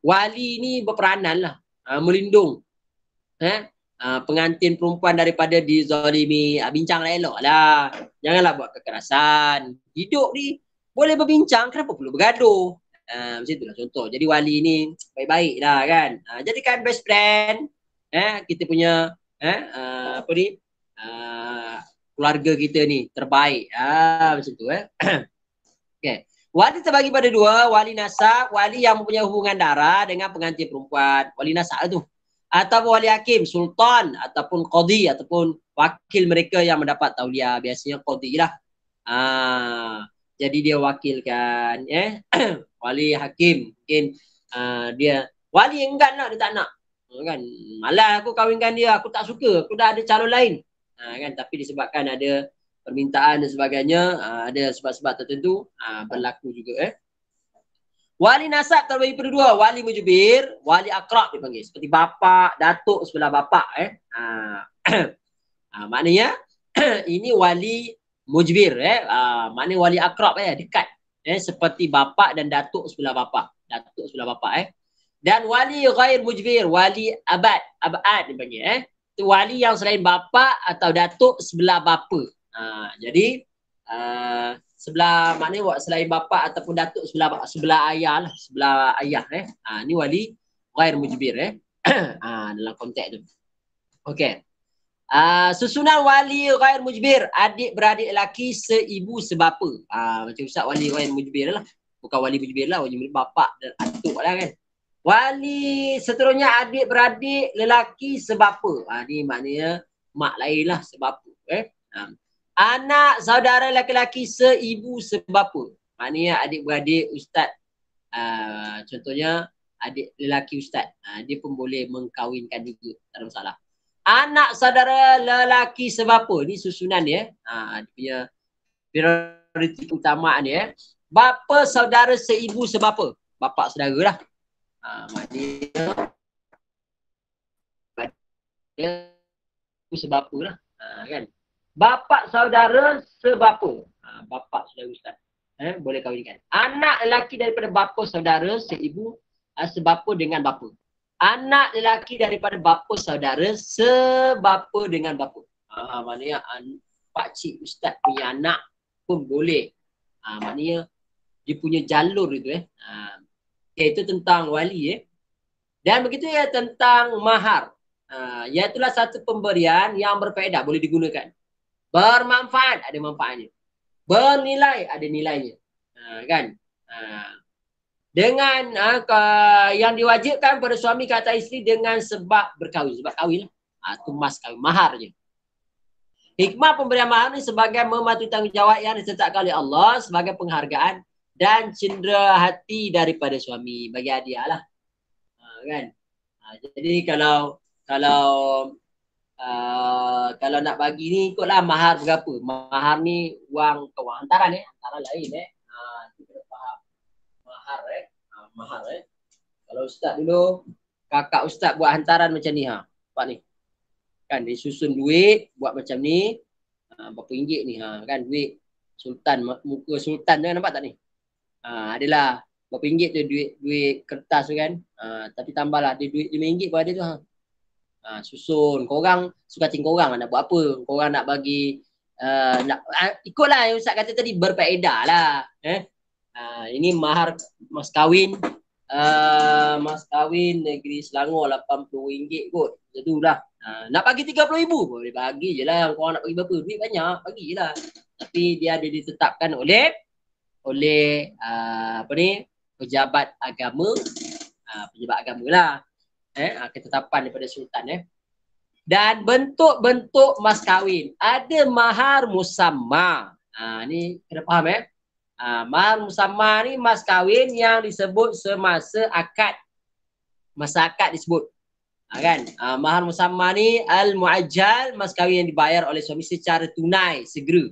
wali ni berperanan lah. Melindung. Pengantin perempuan daripada dizalimi. Bincang lah elok lah. Janganlah buat kekerasan. Hidup ni boleh berbincang. Kenapa perlu bergaduh? Macam itulah contoh. Jadi wali ni baik-baik lah kan. Jadikan best friend. Kita punya apa ni keluarga kita ni terbaik. Macam tu Okay. Wali terbagi pada 2, wali nasab, wali yang mempunyai hubungan darah dengan pengantin perempuan. Wali nasab tu. Ataupun wali hakim, sultan ataupun qadi ataupun wakil mereka yang mendapat tauliah. Biasanya qadi lah. Jadi dia wakilkan wali hakim. Mungkin dia wali enggan lah, dia tak nak. Kan malas aku kahwinkan dia, aku tak suka, aku dah ada calon lain. Kan tapi disebabkan ada permintaan dan sebagainya, ada sebab-sebab tertentu berlaku juga Wali nasab terbagi pada 2, wali mujibir, wali akrab dipanggil, seperti bapa, datuk sebelah bapa maknanya ini wali mujibir maknanya wali akrab dekat seperti bapa dan datuk sebelah bapa, dan wali ghair mujbir, wali abad dipanggil itu wali yang selain bapa atau datuk sebelah bapa. Jadi sebelah maknanya selain bapa ataupun datuk sebelah ayah lah, sebelah ayah ni wali ghair mujbir dalam konteks tu. Okey. Susunan wali ghair mujbir, adik-beradik lelaki seibu sebapa. Macam Ustaz wali ghair mujbir lah. Bukan wali mujbir lah, wali mujbir bapak dan atuk lah kan. Wali seterusnya adik-beradik lelaki sebapa. Ni maknanya mak lain lah sebapa. Anak saudara lelaki seibu sebapa. Maknanya adik-beradik ustaz. Contohnya adik lelaki ustaz. Dia pun boleh mengkahwinkan juga. Tak ada masalah. Anak saudara lelaki sebapa. Ni susunan dia. Dia punya prioriti keutamaan dia. Bapa saudara seibu sebapa. Bapak saudara lah. Maknanya dia sebapa lah. Kan? Bapak saudara sebapa. Bapak saudara ustaz. Boleh kahwinkan. Anak lelaki daripada bapa saudara seibu sebapa dengan bapa. Anak lelaki daripada bapa saudara sebapa dengan bapa. Maknanya pakcik ustaz punya anak pun boleh. Maknanya dia punya jalur itu. Itu tentang wali. Dan begitu ya tentang mahar. Iaitulah satu pemberian yang berfaedah, boleh digunakan. Bermanfaat, ada manfaatnya. Bernilai, ada nilainya. Kan? Dengan yang diwajibkan pada suami ke atas isteri dengan sebab berkahwin. Sebab kahwin lah. Itu mas kahwin, mahar je. Hikmah pemberian mahar ni sebagai mematuhi tanggungjawab yang ditetapkan oleh Allah sebagai penghargaan dan cendera hati daripada suami bagi hadiah lah. Kan? Jadi kalau nak bagi ni ikutlah mahar berapa. Mahar ni wang hantaran hantaran lain kita faham mahar mahar Kalau ustaz dulu kakak ustaz buat hantaran macam ni nampak ni. Kan dia susun duit buat macam ni. Berapa ringgit ni kan duit sultan, muka sultan tu nampak tak ni? Adalah berapa ringgit tu duit kertas tu kan. Tapi tambahlah dia duit RM5 pun ada tu susun. Korang suka hati korang nak buat apa. Korang nak bagi ikutlah yang Ustaz kata tadi, berfaedah lah. Ini mahar mas kahwin negeri Selangor RM80 kot. Itulah. Nak bagi RM30,000 boleh bagi je lah. Korang nak bagi berapa duit banyak bagi je lah. Tapi dia ada ditetapkan oleh pejabat agama. Pejabat agama lah. Ketetapan daripada sultan. Dan bentuk-bentuk mas kahwin. Ada mahar musamma. Ni kena faham mahar musamma ni mas kahwin yang disebut semasa akad. Masa akad disebut. Kan? Mahar musamma ni al-muajjal, mas kahwin yang dibayar oleh suami secara tunai, segera.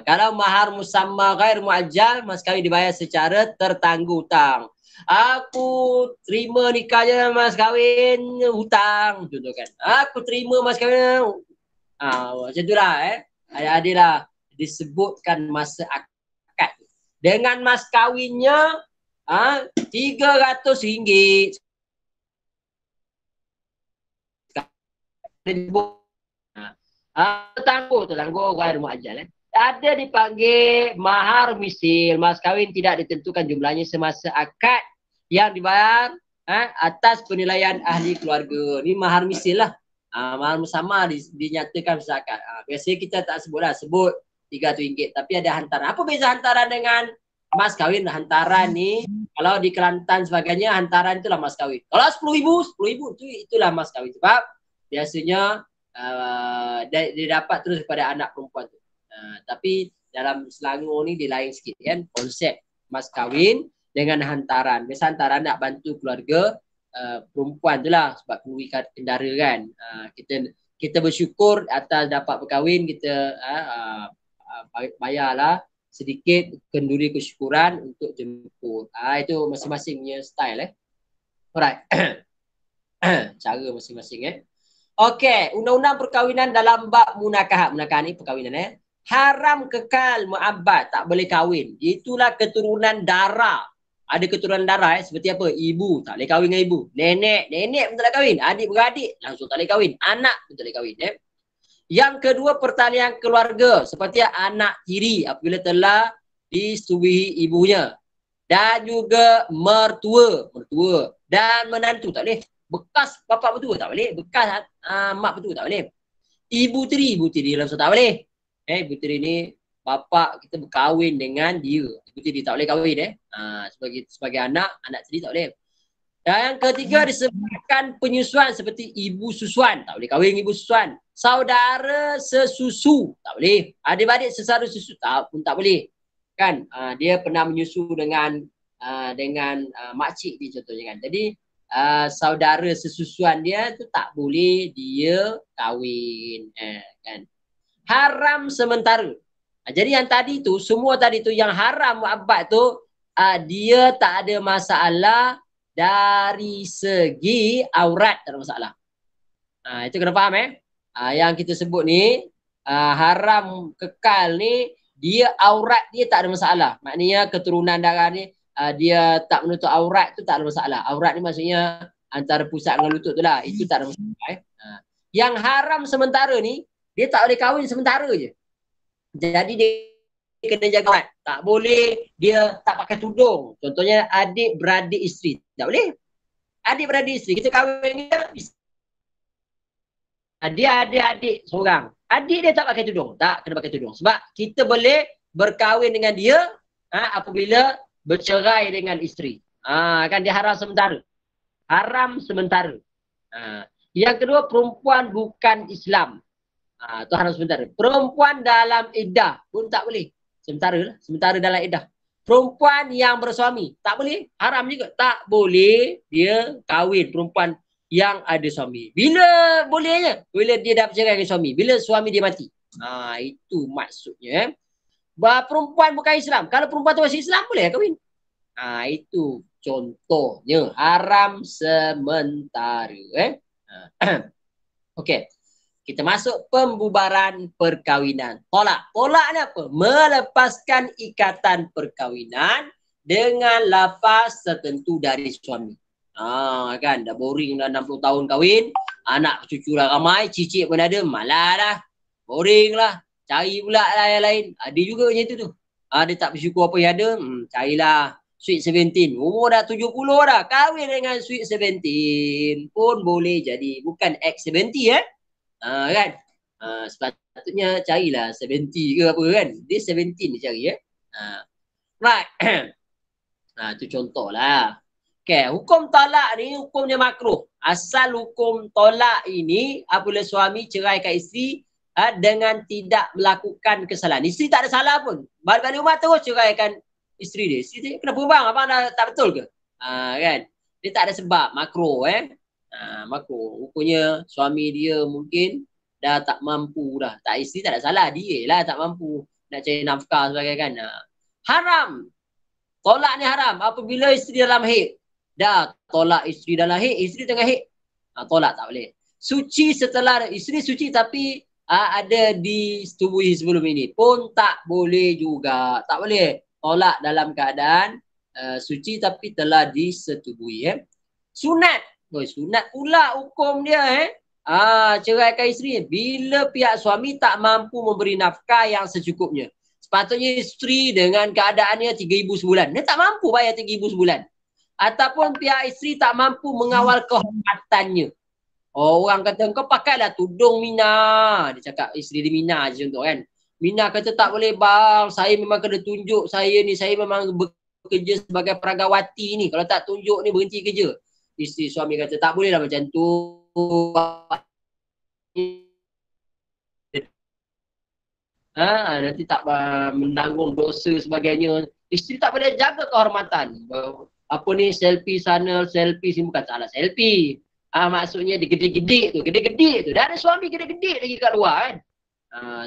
Kalau mahar musamma ghair muajjal, mas kahwin dibayar secara tertangguh hutang. Aku terima nikahnya mas kahwin hutang, contoh kan. Aku terima mas kahwin macam tu lah adalah disebutkan masa akad. Dengan mas kahwinnya RM300. Tangguh ghair muajjal. Ada dipanggil mahar misil. Mas kahwin tidak ditentukan jumlahnya semasa akad yang dibayar atas penilaian ahli keluarga. Ni mahar misil lah. Mahar musamma dinyatakan masa akad. Biasanya kita tak sebut lah. Sebut RM300. Tapi ada hantaran. Apa beza hantaran dengan mas kahwin? Hantaran ni kalau di Kelantan sebagainya, hantaran itulah mas kahwin. Kalau RM10,000 itulah mas kahwin. Sebab biasanya dia dapat terus kepada anak perempuan tu. Tapi dalam Selangor ni dia lain sikit kan, konsep mas kahwin dengan hantaran. Biasa hantaran nak bantu keluarga perempuan tu lah, sebab perlu ikat kendara kan. Kita bersyukur atas dapat berkahwin, kita bayarlah sedikit kenduri kesyukuran untuk jemput. Itu masing-masing punya style Alright. Cara masing-masing Okey, undang-undang perkahwinan dalam bab munakahat. Munakahat ni perkahwinan haram kekal muabbad, tak boleh kahwin. Itulah keturunan darah. Ada keturunan darah seperti apa? Ibu tak boleh kahwin dengan ibu. Nenek pun tak boleh kahwin. Adik-beradik langsung tak boleh kahwin. Anak pun tak boleh kahwin. Yang kedua, pertalian keluarga seperti anak tiri apabila telah disetubuhi ibunya. Dan juga mertua Dan menantu tak boleh. Bekas bapak betul tak boleh. Bekas mak betul tak boleh. Ibu tiri dalam tak boleh. Ibu tiri ni bapak kita berkahwin dengan dia. Ibu tiri tak boleh kahwin sebagai anak tiri tak boleh. Dan yang ketiga disebutkan penyusuan seperti ibu susuan, tak boleh kahwin ibu susuan. Saudara sesusu, tak boleh. Adik-adik sesaudara susu pun tak boleh. Kan dia pernah menyusu dengan makcik dia contohnya kan. Jadi saudara sesusuan dia tu tak boleh dia kahwin kan. Haram sementara. Jadi yang tadi tu semua tadi tu yang haram muabbad tu dia tak ada masalah dari segi aurat, tak ada masalah. Itu kena faham yang kita sebut ni haram kekal ni dia aurat dia tak ada masalah. Maknanya keturunan darah ni dia tak menutup aurat tu tak ada masalah. Aurat ni maksudnya antara pusat dengan lutut tu lah. Itu tak ada masalah. Yang haram sementara ni dia tak boleh kahwin sementara je. Jadi dia kena jaga aurat. Tak boleh dia tak pakai tudung. Contohnya adik beradik isteri. Tak boleh. Adik beradik isteri. Kita kahwin dia adik-adik seorang. Adik dia tak pakai tudung. Tak kena pakai tudung. Sebab kita boleh berkahwin dengan dia apabila bercerai dengan isteri. Kan dia haram sementara. Haram sementara. Yang kedua, perempuan bukan Islam. Itu haram sementara. Perempuan dalam iddah pun tak boleh. Sementara dalam iddah. Perempuan yang bersuami tak boleh. Haram juga. Tak boleh dia kahwin perempuan yang ada suami. Bila bolehnya? Bila dia dah bercerai dengan suami. Bila suami dia mati. Itu maksudnya. Perempuan bukan Islam. Kalau perempuan tu masih Islam, boleh kahwin. Itu contohnya. Haram sementara. Okey. Kita masuk pembubaran perkahwinan. Tolak. Tolak ni apa? Melepaskan ikatan perkahwinan dengan lafaz tertentu dari suami. Kan dah boring dah 60 tahun kahwin, anak cucu dah ramai, cicit pun ada, malah dah. Boring lah. Cari pula lah yang lain. Ada juga macam tu. Dia tak bersyukur apa yang ada, carilah Sweet 17. Umur dah 70 dah, kahwin dengan Sweet 17 pun boleh jadi. Bukan X70 kan. Sepatutnya carilah 70 ke apa kan. Dia 17 dia cari right. Itu contoh lah. Okay, hukum talak ni hukumnya makruh. Asal hukum tolak ini apabila suami ceraikan isteri dengan tidak melakukan kesalahan. Isteri tak ada salah pun. Balik-balik rumah terus ceraikan isteri dia. Isteri dia, kenapa bang? Abang dah tak betul ke? Kan? Dia tak ada sebab. Makruh makruh. Hukumnya suami dia mungkin dah tak mampu dah. Tak, isteri tak ada salah. Dia lah tak mampu nak cari nafkah sebagai kan. Haram. Tolak ni haram. Apabila isteri dalam haid. Dah tolak isteri dalam haid, isteri tengah haid. Tolak tak boleh. Suci setelah isteri suci tapi ada disetubuhi sebelum ini pun tak boleh juga. Tak boleh tolak dalam keadaan suci tapi telah disetubuhi. Sunat. Sunat pula hukum dia ceraikan isteri bila pihak suami tak mampu memberi nafkah yang secukupnya. Sepatutnya isteri dengan keadaannya 3,000 sebulan. Dia tak mampu bayar 3,000 sebulan. Ataupun pihak isteri tak mampu mengawal kehormatannya. Orang kata, kau pakailah tudung Mina. Dia cakap isteri dia Mina je contoh kan. Mina kata tak boleh bang. Saya memang kena tunjuk saya ni. Saya memang bekerja sebagai peragawati ni. Kalau tak tunjuk ni berhenti kerja. Isteri suami kata tak boleh lah macam tu. Nanti tak menanggung dosa sebagainya. Isteri tak boleh jaga kehormatan. Apa ni selfie sana, selfie sini, bukan salah selfie. Maksudnya dia gede-gede tu, gede-gede tu. Dah ada suami gede-gede lagi kat luar kan.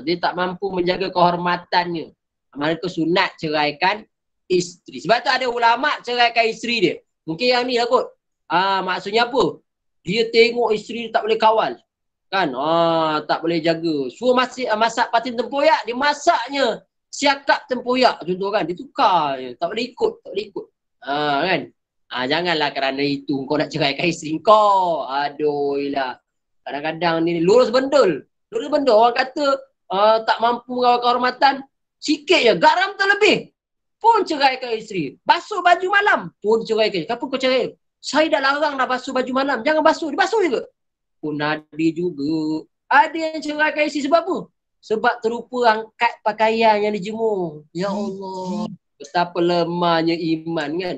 Dia tak mampu menjaga kehormatannya. Maka sunat ceraikan isteri. Sebab tu ada ulama ceraikan isteri dia. Mungkin yang ni lah kot. Maksudnya apa? Dia tengok isteri dia tak boleh kawal. Kan? Tak boleh jaga. Suruh masak patin tempoyak, dia masaknya siakap tempoyak contoh kan. Dia tukar je. Tak boleh ikut, tak boleh ikut. Kan? Janganlah kerana itu kau nak ceraikan isteri kau. Aduh lah. Kadang-kadang ni lurus bendul. Lurus bendul orang kata tak mampu mengawal kehormatan. Sikit je, garam terlebih pun ceraikan isteri. Basuh baju malam pun ceraikan. Kenapa kau cerai? Saya dah larang nak basuh baju malam. Jangan basuh. Dia basuh juga. Pun ada juga. Ada yang ceraikan isteri sebab apa? Sebab terlupa angkat pakaian yang dijemur. Ya Allah. Betapa lemahnya iman kan.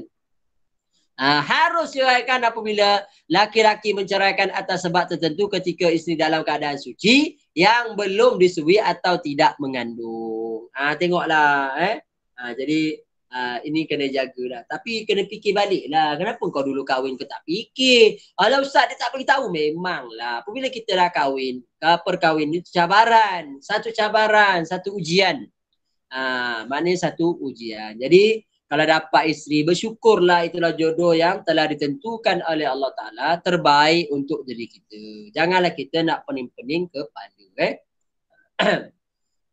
Harus ceraikan apabila laki-laki menceraikan atas sebab tertentu ketika isteri dalam keadaan suci yang belum disusui atau tidak mengandung. Tengoklah. Jadi ini kena jagalah. Tapi kena fikir balik lah. Kenapa kau dulu kahwin ke tak fikir? Kalau ustaz dia tak beritahu, memanglah. Apabila kita dah kahwin, perkahwin itu cabaran. Satu ujian. Maknanya satu ujian. Jadi kalau dapat isteri, bersyukurlah, itulah jodoh yang telah ditentukan oleh Allah Ta'ala terbaik untuk diri kita. Janganlah kita nak pening-pening kepala.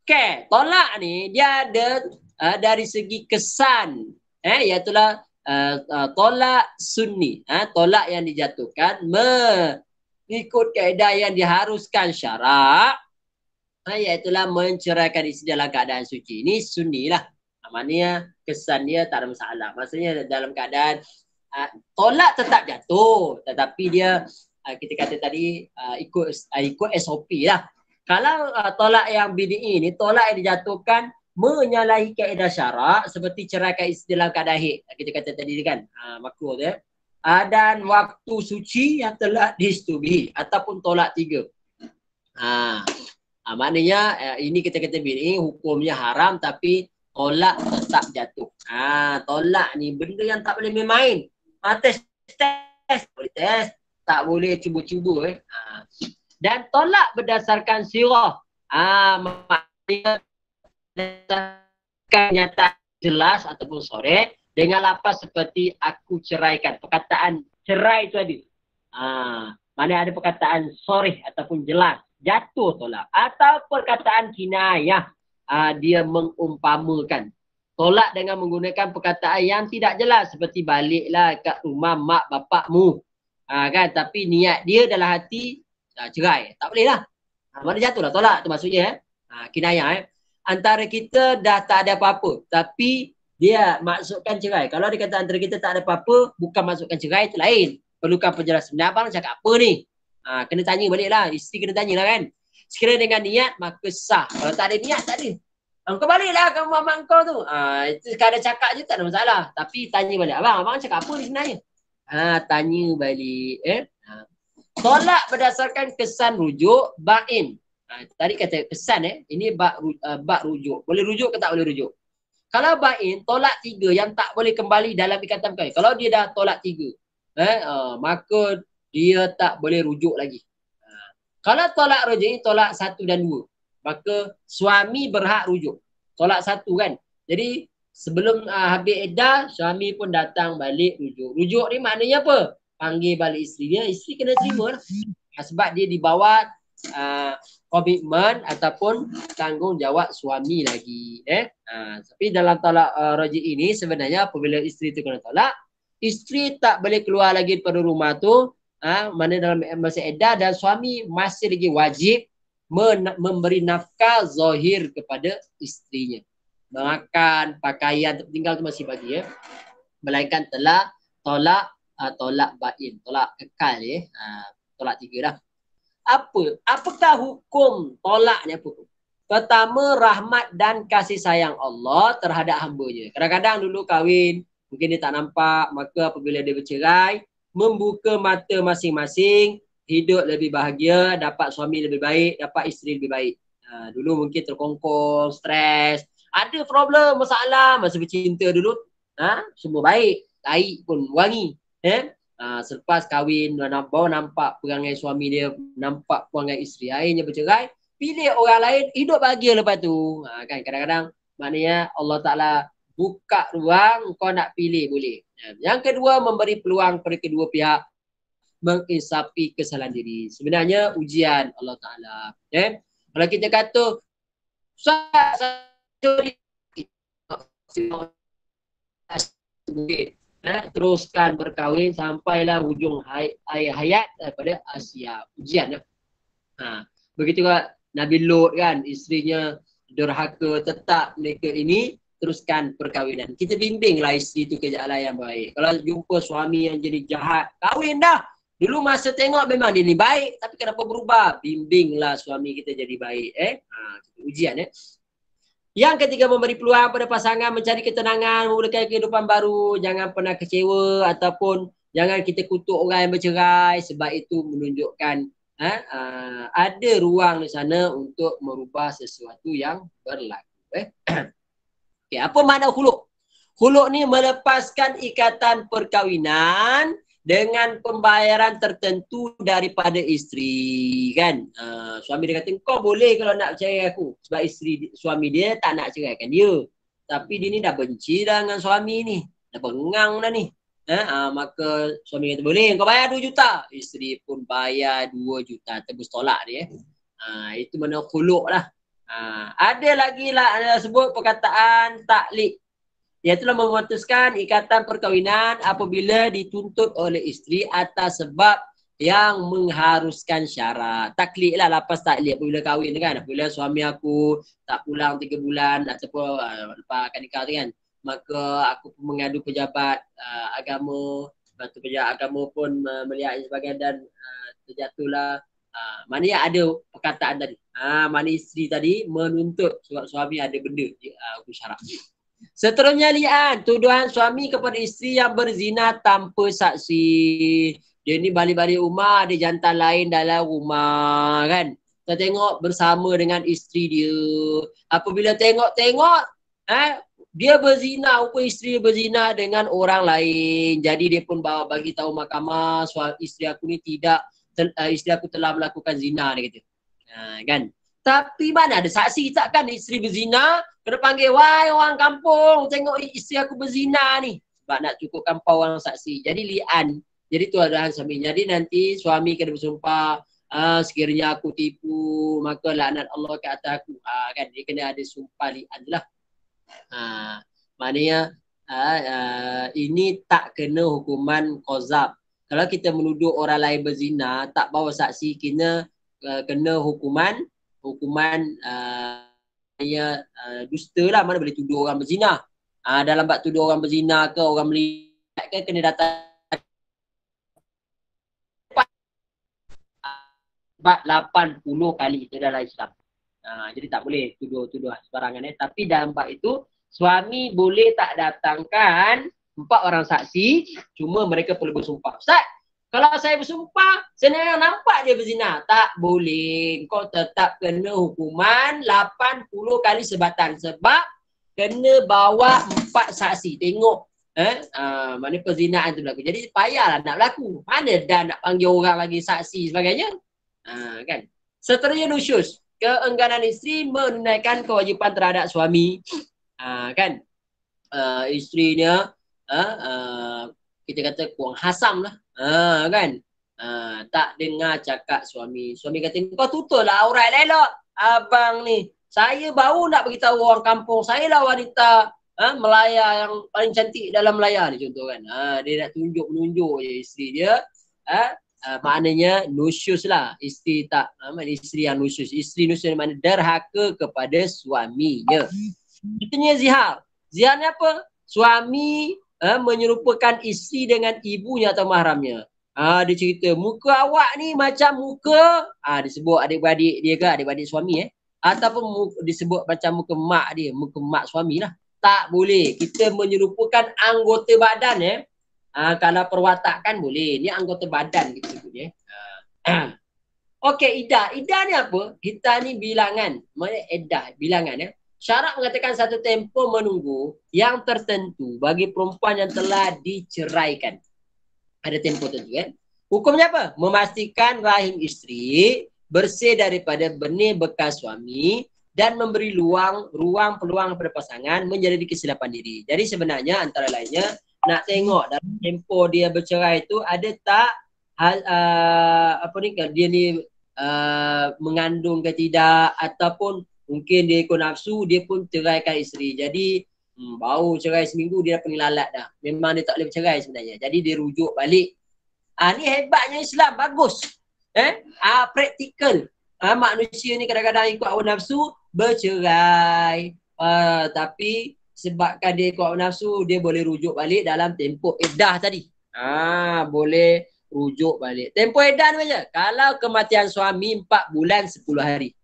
Okay, tolak ni dia ada dari segi kesan. Iaitulah tolak sunni. Tolak yang dijatuhkan mengikut kaedah yang diharuskan syarak. Iaitulah menceraikan isteri dalam keadaan suci. Ini sunni lah. Maknanya kesan dia tak ada masalah. Maksudnya dalam keadaan tolak tetap jatuh. Tetapi dia kita kata tadi ikut SOP lah. Kalau tolak yang bid'i ni, tolak yang dijatuhkan menyalahi kaedah syarak seperti ceraikan isteri dalam keadaan haid. Kita kata tadi kan, makruh tu ya. Dan waktu suci yang telah disetubuhi ataupun tolak 3. Maknanya ini kita kata bid'i, hukumnya haram tapi tolak tetap jatuh. Tolak ni benda yang tak boleh main-main. Test. Boleh test. Tak boleh cuba-cuba. Dan tolak berdasarkan sirah. Maknanya berdasarkan nyata jelas ataupun sore dengan lafaz seperti aku ceraikan. Perkataan cerai itu ada. Mana ada perkataan sore ataupun jelas. Jatuh tolak. Atau perkataan kinayah. Dia mengumpamakan. Tolak dengan menggunakan perkataan yang tidak jelas seperti baliklah kat rumah mak bapakmu. Kan, tapi niat dia dalam hati cerai. Tak boleh lah. Mana jatuh lah tolak tu maksudnya. Kinayah. Antara kita dah tak ada apa-apa tapi dia maksudkan cerai. Kalau dia kata antara kita tak ada apa-apa, bukan maksudkan cerai, itu lain. Perlukan penjelasan. Abang cakap apa ni? Kena tanya balik lah. Isteri kena tanya lah kan. Sekiranya dengan niat, maka sah. Kalau tak ada niat, tak ada. Kau baliklah ke rumah mak kau tu. Itu sekadar cakap je tak ada masalah. Tapi tanya balik. Abang cakap apa ni sebenarnya? Tanya balik. Tolak berdasarkan kesan rujuk, ba'in. Tadi kata kesan ini bak rujuk. Boleh rujuk ke tak boleh rujuk? Kalau ba'in, tolak 3 yang tak boleh kembali dalam ikatan perkahwinan. Kalau dia dah tolak 3, maka dia tak boleh rujuk lagi. Kalau tolak raj'i, tolak 1 dan 2, maka suami berhak rujuk. Tolak 1 kan. Jadi sebelum habis iddah, suami pun datang balik rujuk. Rujuk ni maknanya apa? Panggil balik isteri dia, isteri kena terima lah. Sebab dia di bawah komitmen ataupun tanggungjawab suami lagi. Tapi dalam tolak raj'i ini sebenarnya apabila isteri tu kena tolak, isteri tak boleh keluar lagi daripada rumah tu. Mana dalam masa iddah dan suami masih lagi wajib memberi nafkah zahir kepada isterinya. Makan, pakaian, tinggal tu masih bagi melainkan telah tolak bain, tolak kekal tolak 3 dah. Apakah hukum tolak ni apa? Pertama, rahmat dan kasih sayang Allah terhadap hamba-Nya. Kadang-kadang dulu kahwin, mungkin dia tak nampak, maka apabila dia bercerai, membuka mata masing-masing, hidup lebih bahagia, dapat suami lebih baik, dapat isteri lebih baik. Dulu mungkin terkongkong, stres, ada problem, masalah, masa bercinta dulu, semua baik, tahi pun wangi. Selepas kahwin, baru nampak perangai suami dia, nampak perangai isteri, akhirnya bercerai, pilih orang lain, hidup bahagia lepas tu. Kan kadang-kadang maknanya Allah Ta'ala buka ruang, kau nak pilih boleh. Yang kedua, memberi peluang kepada kedua pihak menginsafi kesalahan diri. Sebenarnya ujian Allah Ta'ala. Kalau kita kata teruskan berkahwin sampailah hujung hayat daripada Asia. Ujian. Begitu juga Nabi Lut kan, isterinya derhaka, tetap mereka ini teruskan perkahwinan. Kita bimbinglah isteri itu ke jalan yang baik. Kalau jumpa suami yang jadi jahat, kahwin dah. Dulu masa tengok memang dia ni baik, tapi kenapa berubah? Bimbinglah suami kita jadi baik. Ujian Yang ketiga, memberi peluang pada pasangan mencari ketenangan, memulakan kehidupan baru. Jangan pernah kecewa ataupun jangan kita kutuk orang yang bercerai, sebab itu menunjukkan ada ruang di sana untuk merubah sesuatu yang berlaku. Okay, apa makna khuluk? Khuluk ni melepaskan ikatan perkahwinan dengan pembayaran tertentu daripada isteri, kan? Suami dia kata, kau boleh kalau nak cerai aku, sebab suami dia tak nak ceraikan dia. Tapi dia ni dah benci dah dengan suami ni, dah bengang dah ni. Maka suami kata, boleh kau bayar 2 juta. Isteri pun bayar 2 juta, tebus tolak dia. Itu mana khuluk lah. Ada lagi lah sebut perkataan taklid. Iaitulah memutuskan ikatan perkahwinan apabila dituntut oleh isteri atas sebab yang mengharuskan syarat. Taklid lah, lepas taklid apabila kahwin kan. Apabila suami aku tak pulang 3 bulan ataupun lepas akan nikah kan, maka aku pun mengadu pejabat agama. Lepas tu pejabat agama pun melihat sebagainya dan terjatuhlah. Mana yang ada perkataan tadi. Mana isteri tadi menuntut sebab suami ada benda aku syarat. Seterusnya li'an, tuduhan suami kepada isteri yang berzina tanpa saksi. Dia ni balik-balik rumah, ada jantan lain dalam rumah kan. Kita tengok bersama dengan isteri dia. Apabila tengok-tengok, dia berzina, isteri dia berzina dengan orang lain. Jadi dia pun bawa bagi tahu mahkamah, isteri aku ni isteri aku telah melakukan zina, dia kata. Kan? Tapi mana ada saksi, takkan isteri berzina, kena panggil, wahai orang kampung, tengok isteri aku berzina ni. Sebab nak cukupkan orang saksi. Jadi li'an. Jadi tu adalah suami. Jadi nanti suami kena bersumpah, sekiranya aku tipu, maka laknat Allah ke atas aku. Kan? Dia kena ada sumpah li'an lah. Maknanya, ini tak kena hukuman qazab. Kalau kita menuduh orang lain berzina, tak bawa saksi, kena hukuman dusta lah. Mana boleh tuduh orang berzina. Dalam bab tuduh orang berzina ke orang melihat ke, kena datang 80 kali itu dalam Islam. Jadi tak boleh tuduh sebarangan. Tapi dalam bab itu suami boleh tak datangkan 4 orang saksi, cuma mereka perlu bersumpah. Ustaz, kalau saya bersumpah, saya nampak dia berzina. Tak boleh. Kau tetap kena hukuman 80 kali sebatan. Sebab kena bawa 4 saksi. Tengok. Mana perzinaan tu berlaku. Jadi payahlah nak berlaku. Mana dah nak panggil orang lagi saksi sebagainya. Kan? Seterusnya nusyus. Keengganan isteri menunaikan kewajipan terhadap suami. Kan? Isterinya kita kata kurang hasam lah. Kan? Tak dengar cakap suami. Suami kata, kau tutuplah aurat elok. Abang ni, saya baru nak beritahu orang kampung, saya lah wanita Melaya yang paling cantik dalam Melaya ni, contoh kan. Dia nak menunjuk je isteri dia. Maknanya nusyus lah. Isteri tak, isteri yang nusyus. Isteri nusyus ni maknanya derhaka kepada suaminya. Itunya zihar. Zihar ni apa? Suami menyerupakan isteri dengan ibunya atau mahramnya. Dia cerita, muka awak ni macam muka, disebut adik-beradik dia ke, adik-beradik suami ataupun disebut macam muka mak dia, muka mak suami lah. Tak boleh. Kita menyerupakan anggota badan kalau perwatakan boleh. Ni anggota badan kita sebut Okey, iddah. Iddah ni apa? Kita ni bilangan. Maksudnya iddah, bilangan Syarat mengatakan satu tempoh menunggu yang tertentu bagi perempuan yang telah diceraikan. Ada tempoh tertentu kan. Hukumnya apa? Memastikan rahim isteri bersih daripada benih bekas suami dan memberi ruang peluang kepada pasangan menjadi kesilapan diri. Jadi sebenarnya antara lainnya nak tengok dalam tempoh dia bercerai itu ada tak dia ni mengandung ke tidak, ataupun mungkin dia ikut nafsu, dia pun ceraikan isteri. Jadi baru cerai seminggu dia dah pening lalat dah. Memang dia tak boleh bercerai sebenarnya. Jadi dia rujuk balik. Ni hebatnya Islam, bagus. Praktikal. Manusia ni kadang-kadang ikut hawa nafsu bercerai. Tapi sebabkan dia kuat nafsu, dia boleh rujuk balik dalam tempoh iddah tadi. Boleh rujuk balik. Tempoh iddah ni macam kalau kematian suami 4 bulan 10 hari.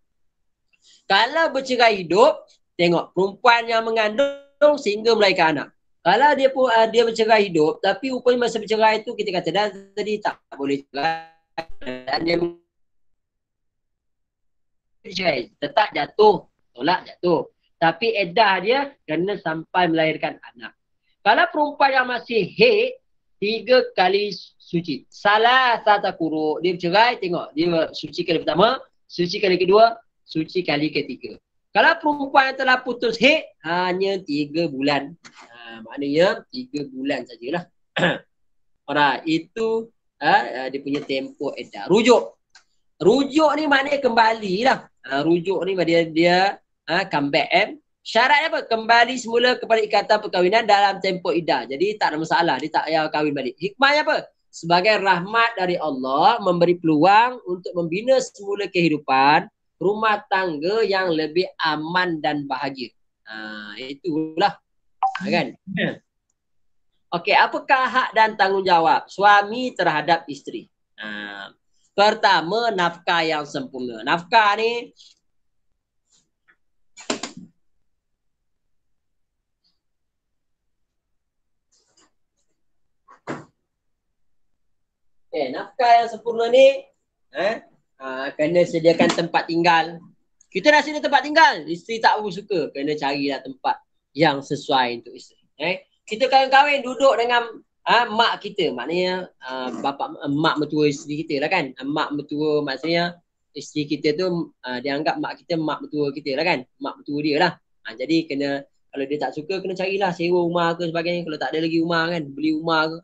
Kalau bercerai hidup, tengok perempuan yang mengandung sehingga melahirkan anak. Kalau dia bercerai hidup, tapi rupanya masa bercerai tu kita kata dah tadi tak boleh cerai. Dan dia bercerai, tetap jatuh, tolak jatuh. Tapi iddah dia kena sampai melahirkan anak. Kalau perempuan yang masih haid, 3 kali suci. Salah tata kuruk. Dia bercerai, tengok. Dia suci kali pertama, suci kali kedua, suci kali ketiga. Kalau perempuan yang telah putus haid, hanya 3 bulan. Maknanya 3 bulan sajalah. Alright, itu dia punya tempoh iddah. Rujuk. Rujuk ni maknanya kembali lah. Rujuk ni dia come back. Syarat apa? Kembali semula kepada ikatan perkahwinan dalam tempoh iddah. Jadi tak ada masalah. Dia tak payah kahwin balik. Hikmahnya apa? Sebagai rahmat dari Allah memberi peluang untuk membina semula kehidupan rumah tangga yang lebih aman dan bahagia. Itulah. Kan? Okey, apakah hak dan tanggungjawab suami terhadap isteri? Pertama, nafkah yang sempurna. Nafkah ni nafkah yang sempurna ni kena sediakan tempat tinggal. Kita dah sedia tempat tinggal, isteri tak suka, kena carilah tempat yang sesuai untuk isteri. Kita kahwin duduk dengan mak kita, maknanya mak mertua isteri kita lah kan. Mak mertua maksudnya isteri kita tu dia anggap mak kita mak mertua kita lah kan. Mak mertua dia lah. Jadi kena, kalau dia tak suka kena carilah sewa rumah ke sebagainya. Kalau tak ada lagi rumah kan, beli rumah ke.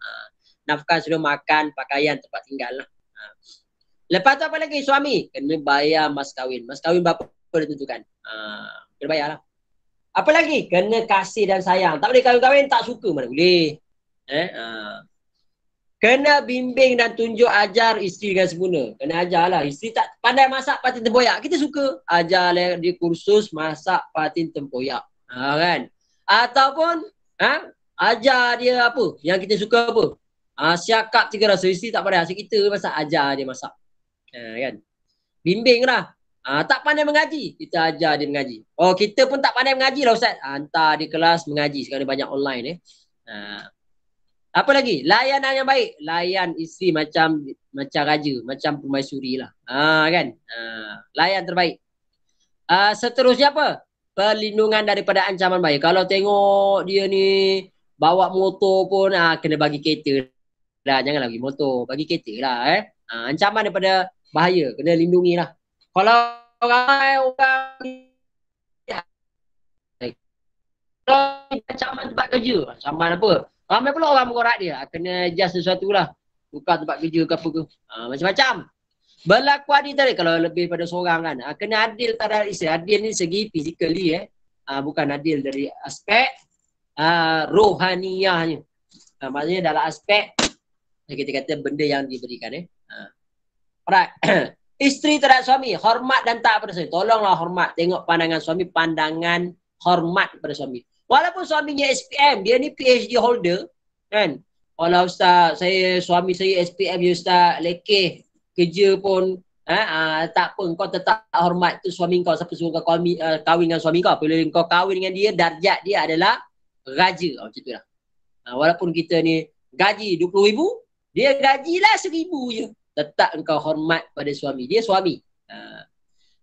Nafkah sudah makan, pakaian, tempat tinggal lah. Lepas tu apa lagi? Suami kena bayar mas kahwin. Mas kahwin berapa ditentukan. Kena bayar lah. Apa lagi? Kena kasih dan sayang. Tak boleh kahwin-kahwin tak suka mana boleh. Kena bimbing dan tunjuk ajar isteri dengan sempurna. Kena ajar lah. Isteri tak pandai masak patin tempoyak, kita suka. Ajar dia kursus masak patin tempoyak. Kan? Ataupun ajar dia apa yang kita suka apa. Siakap 3 rasa. Isteri tak pandai. Asyik kita masak, ajar dia masak. Kan? Bimbing lah. Tak pandai mengaji, kita ajar dia mengaji. Kita pun tak pandai mengaji lah Ustaz. Hantar di kelas mengaji. Sekarang banyak online Apa lagi? Layanan yang baik. Layan isteri macam raja, macam permaisuri lah. Kan? Layan terbaik. Seterusnya apa? Perlindungan daripada ancaman bahaya. Kalau tengok dia ni bawa motor pun kena bagi kereta lah. Jangan bagi motor, bagi kereta lah. Ancaman daripada bahaya, kena lindungi lah. Kalau ramai orang ancaman tempat kerja, ancaman apa? Ramai pula orang mengorak dia, kena adjust sesuatu lah. Buka tempat kerja ke apa ke. Macam-macam. Berlaku adil tadi kalau lebih pada seorang kan. Kena adil terhadap isteri. Adil ni segi physically bukan adil dari aspek rohaniyahnya. Maksudnya dalam aspek kita kata benda yang diberikan Alright. Isteri terhadap suami, hormat dan taat pada suami. Tolonglah hormat. Tengok pandangan suami, pandangan hormat pada suami. Walaupun suaminya SPM, dia ni PhD holder, kan? Walau Ustaz, suami saya SPM, ya Ustaz, lekeh, kerja pun, tak apa, kau tetap hormat tu suami kau. Siapa suruh kau kahwin dengan suami kau? Bila kau kahwin dengan dia, darjat dia adalah raja. Macam tu lah. Walaupun kita ni gaji 20,000, dia gajilah 1,000 je. Tetap engkau hormat pada suami. Dia suami.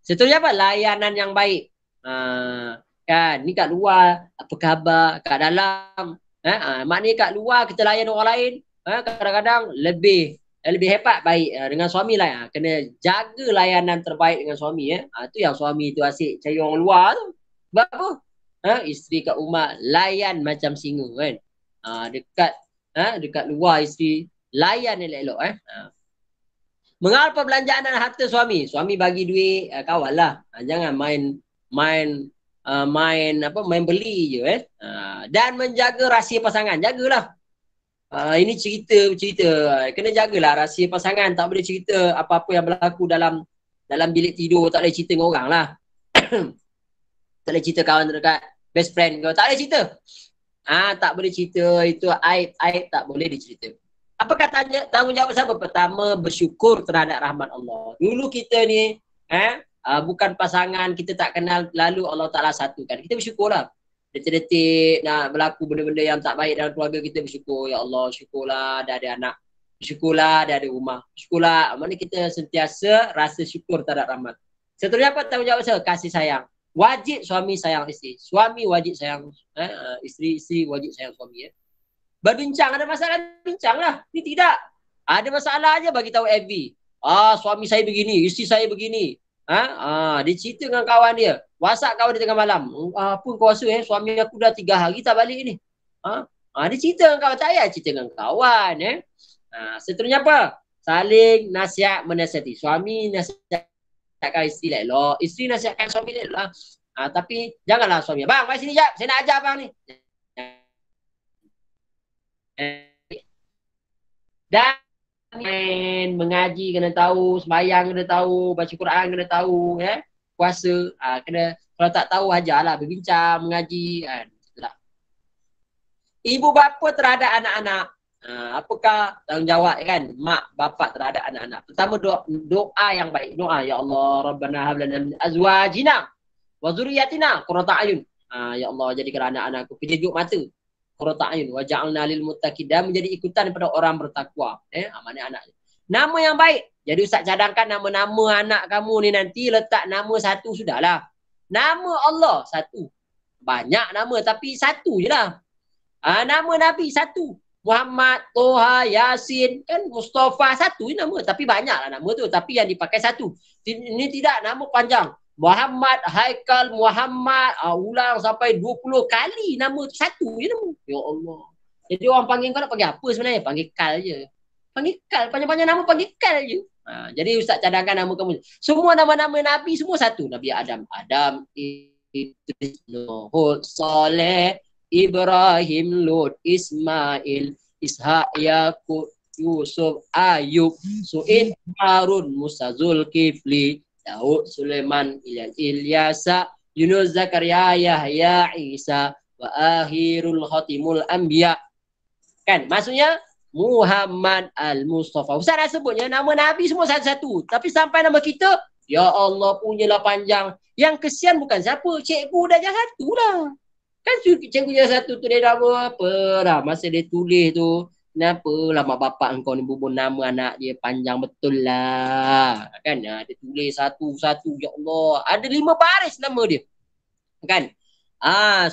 Seterusnya apa? Layanan yang baik. Kan? Ni kat luar, apa khabar? Kat dalam. Maknanya kat luar kita layan orang lain. Kadang-kadang lebih hebat baik dengan suami lah. Kena jaga layanan terbaik dengan suami. Itu yang suami tu asyik cari orang luar tu. Sebab apa? Isteri kat rumah layan macam singa kan. Dekat luar isteri layan elok-elok. Mengawal perbelanjaan dan harta suami. Suami bagi duit, kawal lah. Jangan main beli je. Dan menjaga rahsia pasangan. Jagalah. Ini cerita. Kena jagalah rahsia pasangan. Tak boleh cerita apa-apa yang berlaku dalam bilik tidur. Tak boleh cerita dengan orang lah. Tak boleh cerita kawan terdekat. best friend kau. Tak boleh cerita. Tak boleh cerita. Itu aib tak boleh dicerita. Apakah tanggungjawab siapa? Pertama, bersyukur terhadap rahmat Allah. Dulu kita ni bukan pasangan, kita tak kenal, lalu Allah Ta'ala satukan. Kita bersyukurlah. Detik-detik nak berlaku benda-benda yang tak baik dalam keluarga kita, bersyukur. Ya Allah, syukurlah dah ada anak. Syukurlah dah ada rumah. Syukurlah. Mana kita sentiasa rasa syukur terhadap rahmat. Seterusnya apa tanggungjawab saya? Kasih sayang. Wajib suami sayang isteri. Suami wajib sayang isteri, isteri wajib sayang suami. Berbincang, ada masalah, bincanglah. Ini tidak. Ada masalah aja bagi tahu FB. Suami saya begini, isteri saya begini. Dia cerita dengan kawan dia. WhatsApp kawan dia tengah malam. Apa kau rasa suami aku dah 3 hari tak balik ni. Dia cerita dengan kawan. Tak payah cerita dengan kawan. Seterusnya apa? Saling nasihat menasihati. Suami nasihatkan isteri lah. Isteri nasihatkan suami lah. Tapi janganlah suami. Bang, mari sini jap. Saya nak ajar bang ni. Dan mengaji kena tahu, sembahyang kena tahu, baca Quran kena tahu, puasa kena, kalau tak tahu ajarlah, berbincang, mengaji kan. Ibu bapa terhadap anak-anak, apakah tanggungjawab kan mak bapak terhadap anak-anak? Pertama, doa yang baik. Doa, ya Allah, Rabbana hab lana min azwajina wa dzurriyyatina qurrata a'yun. Ya Allah, jadikan anak-anakku penyejuk mata, qurrata a'yun wa ja'alna lil muttaqin, dan menjadi ikutan kepada orang bertakwa. Mana anak. Nama yang baik. Jadi Ustaz cadangkan nama-nama anak kamu ni nanti letak nama satu sudahlah. Nama Allah satu. Banyak nama tapi satu je lah. Nama Nabi satu. Muhammad, Toha, Yasin, kan Mustafa satu je nama. Tapi banyaklah nama tu. Tapi yang dipakai satu. Ini tidak nama panjang. Muhammad, Haikal, Muhammad, ulang sampai 20 kali nama tu satu je nama. Ya Allah. Jadi orang panggil kau nak panggil apa sebenarnya? Panggil Kal je. Panggil Kal. Panjang-panjang nama panggil Kal je. Jadi Ustaz cadangkan nama kamu. Semua nama-nama Nabi semua satu. Nabi Adam. Idris, Nuh, Saleh, Ibrahim, Lut, Ismail, Ishak, Yakub, Yusuf, Ayub, Su'id, Harun, Musa, Zulkifli, Daud, Sulaiman, Ilyasa, Yunus, Zakaria, Yahya, Isa, wa akhirul khatimul anbiya. Kan? Maksudnya Muhammad Al-Mustafa. Ustaz dah sebutnya nama Nabi semua satu-satu. Tapi sampai nama kita, ya Allah punyalah panjang. Yang kesian bukan siapa. Cikgu dah jadi satu lah. Kan cikgu jadi satu tu dia dah apa dah. Masa dia tulis tu, kenapa lah mak bapak engkau ni bubur nama anak dia panjang betul lah. Kan? Dia tulis satu-satu. Ya Allah. Ada 5 baris nama dia. Kan?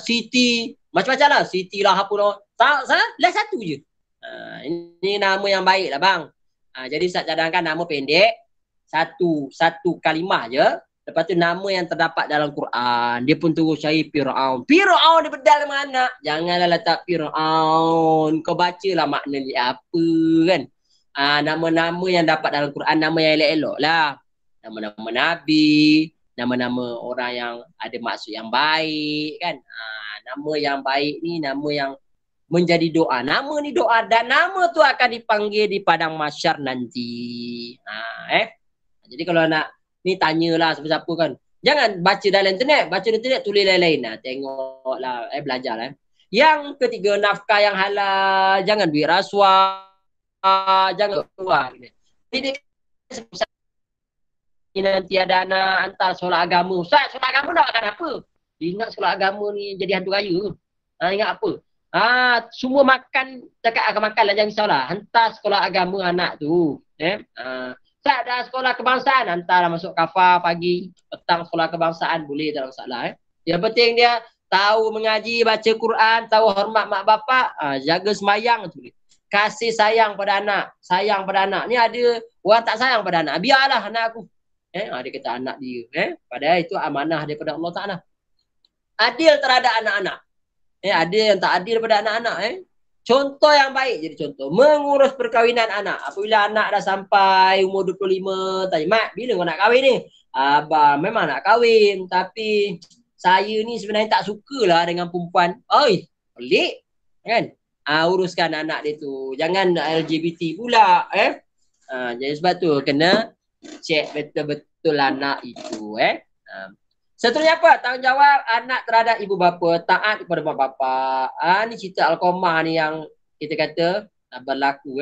Siti. Macam-macam lah. Siti lah apa lah. Lah satu je. Ini nama yang baik lah bang. Jadi Ustaz cadangkan nama pendek. Satu kalimah je. Lepas tu nama yang terdapat dalam Quran. Dia pun terus cari Fir'aun. Fir'aun dia bedal mana? Janganlah letak Fir'aun. Kau bacalah makna dia apa kan. Nama-nama yang dapat dalam Quran. Nama yang elok-elok lah. Nama-nama Nabi. Nama-nama orang yang ada maksud yang baik kan. Nama yang baik ni nama yang menjadi doa. Nama ni doa dan nama tu akan dipanggil di padang mahsyar nanti. Jadi kalau nak ni tanyalah siapa-siapa kan. Jangan baca dalam internet. Baca dalam internet tulis lain-lain. Tengoklah. Belajarlah. Yang ketiga, nafkah yang halal. Jangan duit rasuah. Jangan keluar. Jadi nanti ada anak hantar sekolah agama. Ustaz, sekolah agama nak makan apa? Ingat sekolah agama ni jadi hantu raya. Ingat apa? Semua makan, cakap akan makan lah, jangan risaulah. Hantar sekolah agama anak tu. Ustaz dah sekolah kebangsaan, hantarlah masuk kafar pagi, petang sekolah kebangsaan, boleh tak ada masalah. Yang penting dia tahu mengaji, baca Quran, tahu hormat mak bapak, jaga sembahyang tu. Kasih sayang pada anak, sayang pada anak. Ni ada orang tak sayang pada anak, biarlah anak aku. Dia kata anak dia. Padahal itu amanah daripada Allah Ta'ala. Adil terhadap anak-anak. Ada yang tak adil pada anak-anak. Contoh yang baik jadi contoh. Mengurus perkahwinan anak. Apabila anak dah sampai umur 25, tanya, Mak, bila kau nak kahwin ni? Abang memang nak kahwin. Tapi saya ni sebenarnya tak sukalah dengan perempuan. Oi, pelik. Kan? Uruskan anak dia tu. Jangan LGBT pula. Jadi sebab tu kena cek betul-betul anak itu. Seterusnya apa? Tanggungjawab anak terhadap ibu bapa, taat kepada mak bapak. Ni cerita Al-Qamah ni yang kita kata berlaku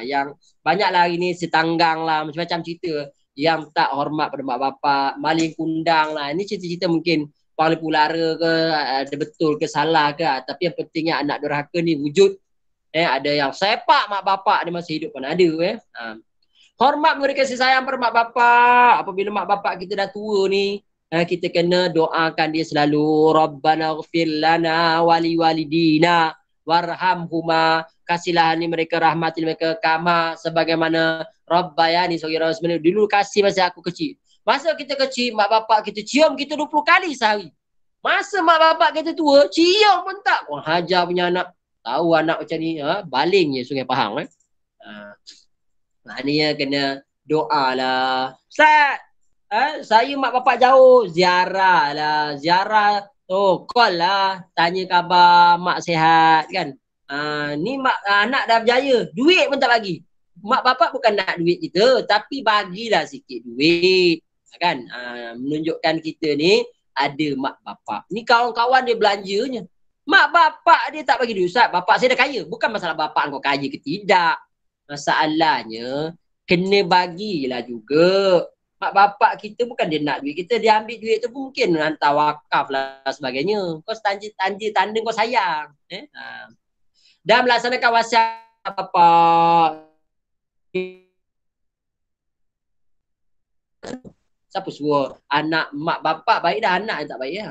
yang banyaklah hari ni setanggang lah macam-macam cerita yang tak hormat pada mak bapak, maling kundang lah. Ini cerita-cerita mungkin paling pulara ke, ada betul ke salah ke, tapi yang pentingnya anak durhaka ni wujud. Ada yang sepak mak bapak dia masih hidup pun ada. Hormat memberi kasih sayang pada mak bapak. Apabila mak bapak kita dah tua ni, kita kena doakan dia selalu. Rabbana ghfir lana wali walidina warhamhuma. Kasihlah ni mereka, rahmati mereka kama sebagaimana Rabbayani saghira. Sebenarnya dulu kasih masa aku kecil. Masa kita kecil, mak bapak kita cium kita 20 kali sehari. Masa mak bapak kita tua, cium pun tak. Orang hajar punya anak. Tahu anak macam ni, baling je Sungai Pahang. Maknanya kena doa lah. Ustaz, saya mak bapak jauh. Ziarah lah. Ziarah. Oh, call lah. Tanya khabar mak sihat kan. Ni anak dah berjaya. Duit pun tak bagi. Mak bapak bukan nak duit kita. Tapi bagilah sikit duit. Kan? Menunjukkan kita ni ada mak bapak. Ni kawan-kawan dia belanjanya. Mak bapak dia tak bagi duit. Ustaz, bapak saya dah kaya. Bukan masalah bapak kau kaya ke tidak. Masalahnya kena bagilah juga. Mak bapak kita bukan dia nak duit kita, dia ambil duit tu pun mungkin hantar wakaf lah sebagainya. Kau tanda kau sayang. Dan melaksanakan wasiat bapak. Siapa suruh anak mak bapak baik dah, anak yang tak baik.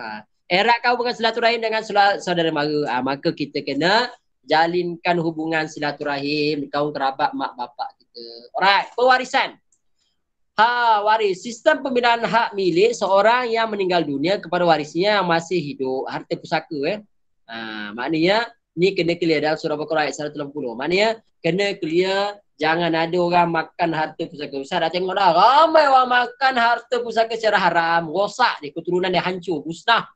Erat kau bukan silaturahim dengan saudara mara. Maka kita kena jalinkan hubungan silaturahim kaum kerabat mak bapak kita. Alright, pewarisan. Waris. Sistem pembinaan hak milik seorang yang meninggal dunia kepada warisnya yang masih hidup. Harta pusaka. Maknanya ni kena clear dalam surah Baqarah ayat 180. Maknanya kena clear, jangan ada orang makan harta pusaka. Ustaz dah tengok dah, ramai orang makan harta pusaka secara haram. Rosak dia, keturunan dia hancur, musnah.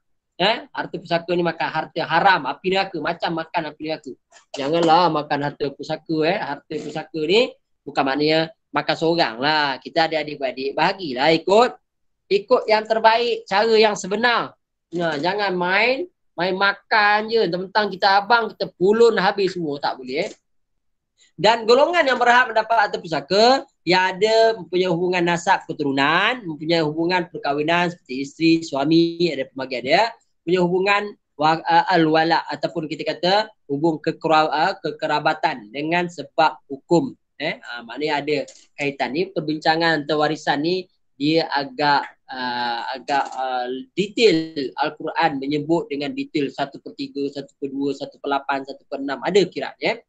Harta pusaka ni makan harta haram, api neraka, macam makan api neraka. Janganlah makan harta pusaka. Harta pusaka ni bukan maknanya makan seorang lah. Kita ada adik-beradik, bahagilah ikut yang terbaik, cara yang sebenar. Jangan main makan je, tentang kita abang, kita pulun habis semua, tak boleh. Dan golongan yang berhak mendapat harta pusaka, yang ada mempunyai hubungan nasab keturunan, mempunyai hubungan perkahwinan seperti isteri, suami, ada pembagi dia, punya hubungan al-wala ataupun kita kata hubung kekerabatan dengan sebab hukum. Maknanya ada kaitan ni. Perbincangan tentang warisan ni dia agak detail. Al-Quran menyebut dengan detail 1/3, 1/2, 1/8, 1/6 ada kiranya.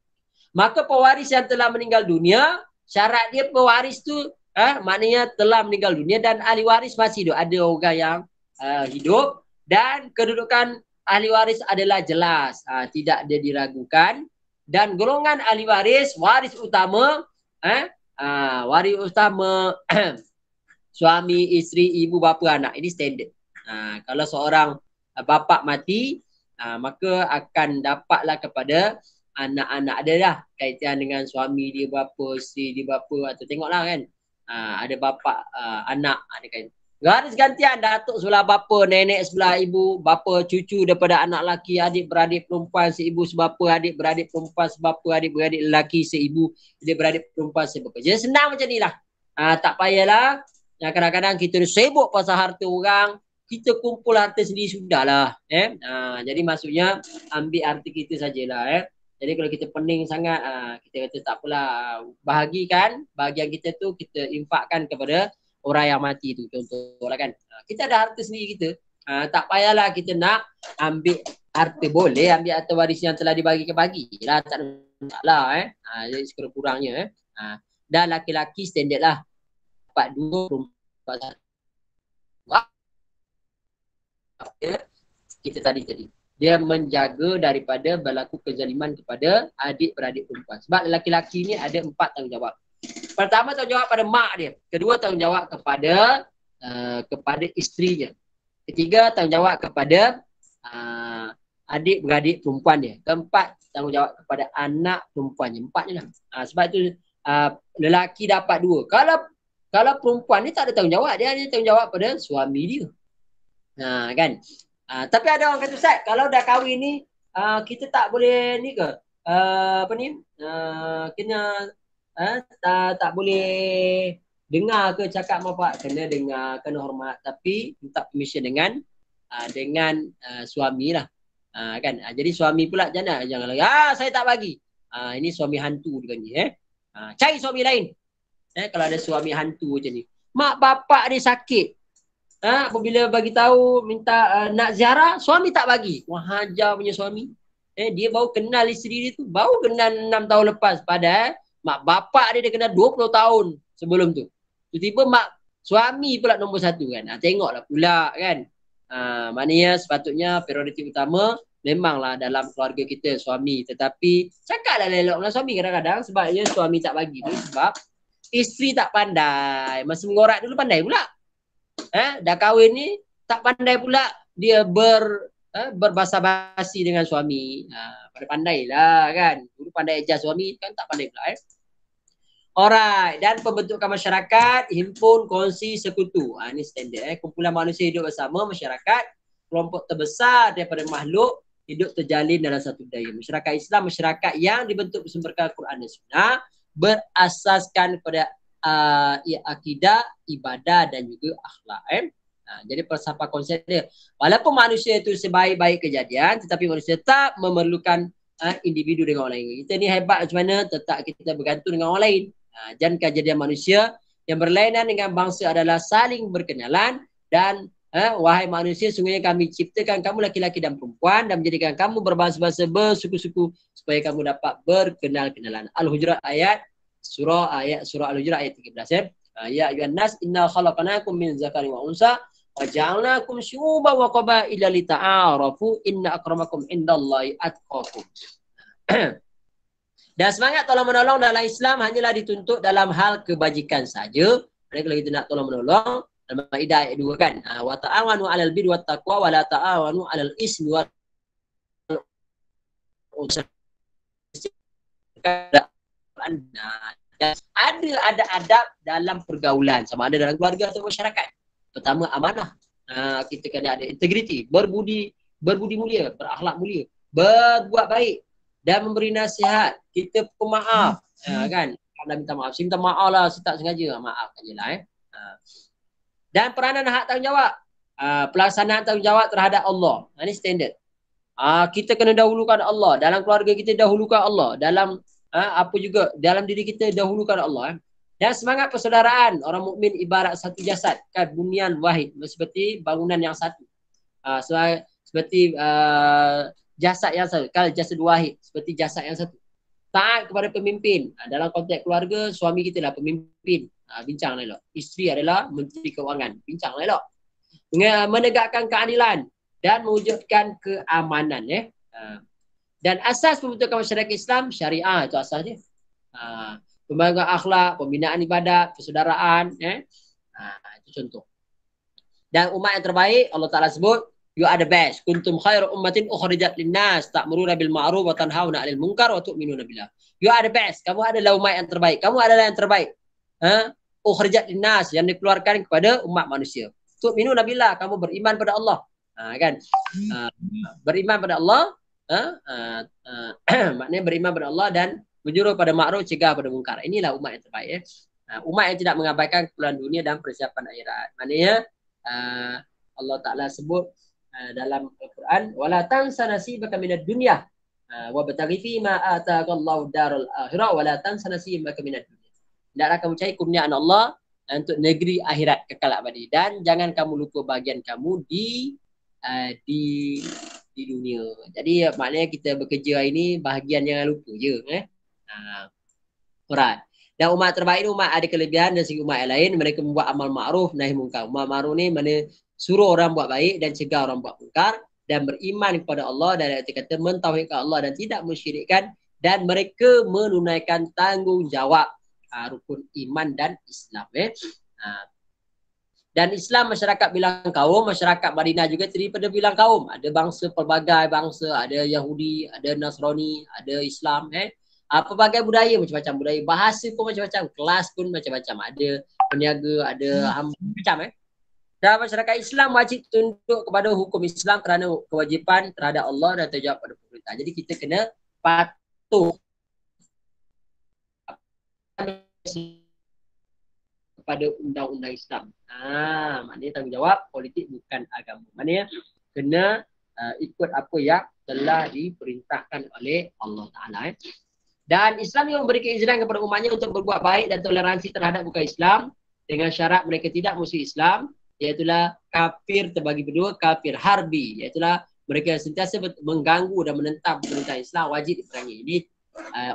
Maka pewaris yang telah meninggal dunia, syarat dia pewaris tu maknanya telah meninggal dunia dan ahli waris masih hidup. Ada orang yang hidup dan kedudukan ahli waris adalah jelas, tidak ada diragukan. Dan golongan ahli waris, waris utama, waris utama suami, isteri, ibu, bapa, anak. Ini standard. Kalau seorang bapa mati, maka akan dapatlah kepada anak-anak dia lah, kaitan dengan suami dia berapa, isteri dia berapa, atau tengoklah kan. Ada bapa, anak, ada kan. Garis gantian, datuk sebelah bapa, nenek sebelah ibu, bapa, cucu daripada anak lelaki, adik-beradik perempuan seibu sebapa, adik-beradik perempuan sebapa, adik-beradik lelaki seibu, adik-beradik perempuan sebapa. Jadi senang macam ni lah. Tak payahlah. Kadang-kadang kita sibuk pasal harta orang, kita kumpul harta sendiri sudahlah. Jadi maksudnya ambil harta kita sajalah. Jadi kalau kita pening sangat, kita kata tak apalah, bahagikan bahagian kita tu kita infakkan kepada orang yang mati tu, contohlah kan. Kita ada harta sendiri kita. Tak payahlah kita nak ambil harta, boleh ambil harta waris yang telah dibagi-bagilah, tak ada masalah. Jadi sekurang-kurangnya. Dan laki-laki standard lah. 42, 44. Kita tadi. Dia menjaga daripada berlaku kezaliman kepada adik-beradik perempuan. Sebab lelaki-lelaki ni ada 4 tanggungjawab. Pertama, tanggungjawab pada mak dia. Kedua, tanggungjawab kepada isterinya. Ketiga, tanggungjawab kepada adik-beradik perempuan dia. Keempat, tanggungjawab kepada anak perempuannya. 4 je lah. Sebab itu lelaki dapat 2. Kalau perempuan ni tak ada tanggungjawab, dia hanya tanggungjawab pada suami dia. Kan. Tapi ada orang kata Ustaz, kalau dah kahwin ni kita tak boleh ni ke? Apa ni? Kena tak boleh dengar ke cakap mak bapak, kena dengar, kena hormat, tapi minta permission dengan suami lah. Kan. Jadi suami pula jangan lagi saya tak bagi. Ini suami hantu dia ni cari suami lain. Kalau ada suami hantu macam ni. Mak bapak dia sakit. Apabila bagi tahu minta nak ziarah, suami tak bagi. Wah, hajar punya suami. Dia baru kenal isteri dia tu, baru kenal 6 tahun lepas. Padahal mak bapak dia kenal 20 tahun sebelum tu. Tiba-tiba mak suami pula nombor satu kan. Tengoklah pula kan. Maknanya sepatutnya prioriti utama memanglah dalam keluarga kita suami. Tetapi cakaplah elok dengan suami kadang-kadang sebabnya suami tak bagi tu sebab isteri tak pandai. Masa mengorak dulu pandai pula. Dah kahwin ni tak pandai pula dia berbahasa basi dengan suami. Pandai lah kan. Dulu pandai adjust suami kan tak pandai pula Alright, dan pembentukan masyarakat, himpun, kongsi, sekutu. Ini standard. Kumpulan manusia hidup bersama, masyarakat, kelompok terbesar daripada makhluk, hidup terjalin dalam satu budaya. Masyarakat Islam, masyarakat yang dibentuk bersumberkan Quran dan Sunnah, berasaskan kepada akidah, ibadah dan juga akhlak. Jadi falsafah konsep dia. Walaupun manusia itu sebaik-baik kejadian, tetapi manusia tak memerlukan individu dengan orang lain. Kita ni hebat macam mana, tetap kita bergantung dengan orang lain. Dan kejadian manusia yang berlainan dengan bangsa adalah saling berkenalan dan wahai manusia, sungguhnya kami ciptakan kamu laki-laki dan perempuan dan menjadikan kamu berbangsa-bangsa, bersuku-suku supaya kamu dapat berkenal-kenalan. Al-Hujurat surah Al-Hujurat ayat 13. Ya ayuhan nas inna khalaqnakum min zakarin wa unsa wa ja'alnakum syu'uban wa qabaila lita'arafu inna akramakum indallahi atqakum. Dan semangat tolong-menolong dalam Islam hanyalah dituntut dalam hal kebajikan saja. Kalau kita nak tolong-menolong, dalam Maidah ayat 2 kan. Wa ta'awanu 'alal birri wat taqwa wa la ta'awanu 'alal ismi wal udwan. Ada adab dalam pergaulan, sama ada dalam keluarga atau masyarakat. Pertama, amanah. Kita kena ada integriti, berbudi mulia, berakhlak mulia, berbuat baik dan memberi nasihat. Kita pemaaf, kan? Kalau minta maaf, saya minta maaf lah, saya tak sengaja, maafkan je lah. Dan peranan hak tanggungjawab, pelaksanaan tanggungjawab terhadap Allah. Ini standard. Kita kena dahulukan Allah. Dalam keluarga kita dahulukan Allah. Dalam apa juga, dalam diri kita dahulukan Allah. Dan semangat persaudaraan. Orang mukmin ibarat satu jasad. Kan, bunian wahid. Seperti bangunan yang satu. Seperti jasad yang satu. Kalau jasad wahid. Seperti jasad yang satu. Taat kepada pemimpin. Dalam konteks keluarga, suami kita lah pemimpin. Bincang lah elok. Isteri adalah menteri keuangan. Bincang lah elok. Menegakkan keadilan dan mewujudkan keamanan. Dan asas pembentukan masyarakat Islam, syariah itu asasnya. Pembangunan akhlak, pembinaan ibadat, persaudaraan. Itu contoh. Dan umat yang terbaik, Allah Ta'ala sebut, you are the best. Kuntum khairu ummatin ukhrijat linnas ta'muruna bil ma'ruf wa tanhauna 'anil munkar wa tu'minuna billah. You are the best. Kamu adalah umat yang terbaik. Kamu adalah yang terbaik. Ukhrijat linnas, yang dikeluarkan kepada umat manusia. Tu'minuna billah, kamu beriman pada Allah. Kan? Beriman pada Allah, maknanya beriman pada Allah dan menjuru pada makruf, cegah pada mungkar. Inilah umat yang terbaik. Umat yang tidak mengabaikan keperluan dunia dan persiapan akhirat. Maknanya Allah Ta'ala sebut dalam Al-Quran, wala tansa nasibaka minad dunya wa bataghi fi ma ataqallahu darul akhirah wala tansa nasibaka minad dunya. Hendaklah kamu cari kurniaan Allah untuk negeri akhirat kekal abadi, dan jangan kamu lupa bahagian kamu di dunia. Jadi maknanya kita bekerja ini bahagian jangan lupa je. Alright. Dan umat terbaik ni umat ada kelebihan dan segi umat yang lain. Mereka membuat amal ma'ruf nahi mungkar. Amal ma'ruf ni mana suruh orang buat baik dan cegah orang buat mungkar, dan beriman kepada Allah dan arti kata mentauhidkan Allah dan tidak mensyirikkan, dan mereka menunaikan tanggungjawab rukun iman dan Islam. Dan Islam masyarakat bilang kaum, masyarakat Madinah juga terdiri pada bilang kaum. Ada bangsa, pelbagai bangsa, ada Yahudi, ada Nasrani, ada Islam. Pelbagai budaya, macam-macam budaya. Bahasa pun macam-macam, kelas pun macam-macam. Ada peniaga, ada hamba, macam. Dan masyarakat Islam wajib tunduk kepada hukum Islam kerana kewajipan terhadap Allah dan tanggungjawab pada pemerintah. Jadi kita kena patuh kepada undang-undang Islam. Maknanya tanggungjawab politik bukan agama. Maknanya kena ikut apa yang telah diperintahkan oleh Allah Ta'ala. Dan Islam yang memberi keizinan kepada umatnya untuk berbuat baik dan toleransi terhadap bukan Islam dengan syarat mereka tidak musuh Islam, iaitulah kafir terbagi berdua, kafir harbi, iaitulah mereka sentiasa mengganggu dan menentang pemerintah Islam, wajib diperangi. Ini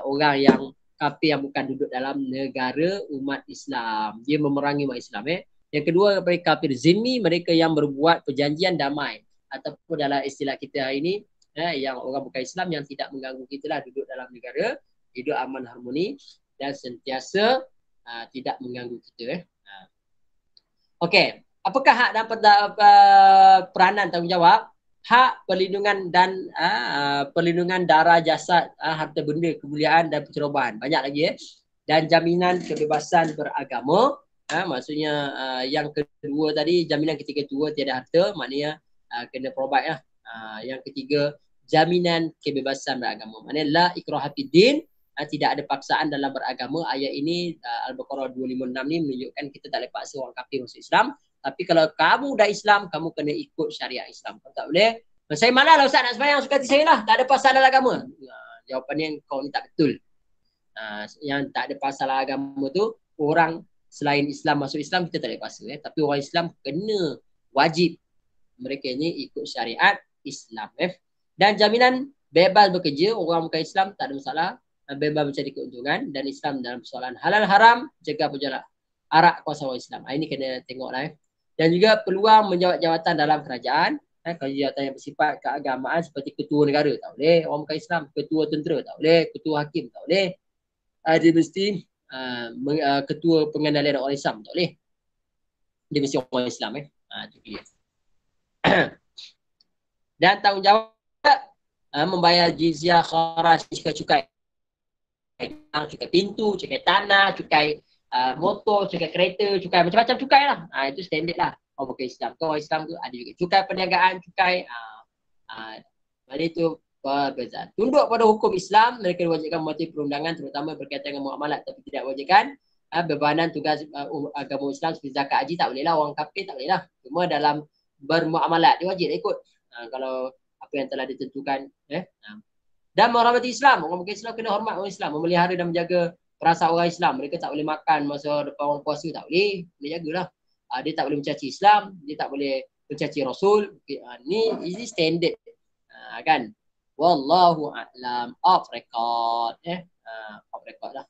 orang yang kafir yang bukan duduk dalam negara umat Islam, dia memerangi umat Islam. Yang kedua, kafir zimmi, mereka yang berbuat perjanjian damai, ataupun dalam istilah kita hari ini, yang orang bukan Islam yang tidak mengganggu kita lah, duduk dalam negara, hidup aman harmoni dan sentiasa tidak mengganggu kita. Okey, apakah hak dan peranan tanggungjawab? Hak perlindungan dan perlindungan darah, jasad, harta benda, kemuliaan dan pencerobohan. Banyak lagi Dan jaminan kebebasan beragama. Maksudnya yang kedua tadi, jaminan ketika tua tiada harta, maknanya kena provide lah. Yang ketiga, jaminan kebebasan beragama. Maknanya la ikraha fiddin, tidak ada paksaan dalam beragama. Ayat ini Al-Baqarah 256 ni menunjukkan kita tak boleh paksa orang kafir masuk Islam. Tapi kalau kamu dah Islam, kamu kena ikut syariat Islam. Kamu tak boleh. Saya malah lah Ustaz nak sembahyang, suka hati saya lah. Tak ada pasal dalam agama. Jawapannya kau ni tak betul. Yang tak ada pasal agama tu, orang selain Islam masuk Islam, kita tak boleh paksa. Tapi orang Islam kena wajib. Mereka ni ikut syariat Islam. Dan jaminan bebas bekerja, orang bukan Islam tak ada masalah. Bebas mencari keuntungan. Dan Islam dalam persoalan halal haram, jaga berjalan arak kuasa orang Islam. Ini kena tengok lah. Dan juga peluang menjawat jawatan dalam kerajaan. Kalau jawatan yang bersifat keagamaan seperti ketua negara, tak boleh. Orang bukan Islam. Ketua tentera, tak boleh. Ketua hakim, tak boleh. Dia mesti ketua pengendalian orang Islam, tak boleh. Dia mesti orang Islam. Itu dia. Dan tanggungjawab membayar jizyah, kharaj, cukai pintu, cukai tanah, cukai motor, cukai kereta, cukai macam-macam cukai lah. Itu standard lah. Orang bukan Islam. Orang Islam tu ada juga cukai perniagaan, cukai. Itu perbezaan. Tunduk pada hukum Islam, mereka diwajibkan mematuhi perundangan terutama berkaitan dengan muamalat, tapi tidak wajibkan bebanan tugas agama Islam seperti zakat haji, tak boleh lah. Orang kafir tak boleh lah. Cuma dalam bermuamalat, dia wajib ikut. Kalau apa yang telah ditentukan. Dan menghormati Islam. Orang bukan Islam kena hormat orang Islam. Memelihara dan menjaga perasaan orang Islam. Mereka tak boleh makan masa depan orang puasa, tak boleh. Boleh jagalah. Dia tak boleh mencaci Islam. Dia tak boleh mencaci Rasul. Ini standard. Kan? Wallahu a'lam. Off record. Off record lah.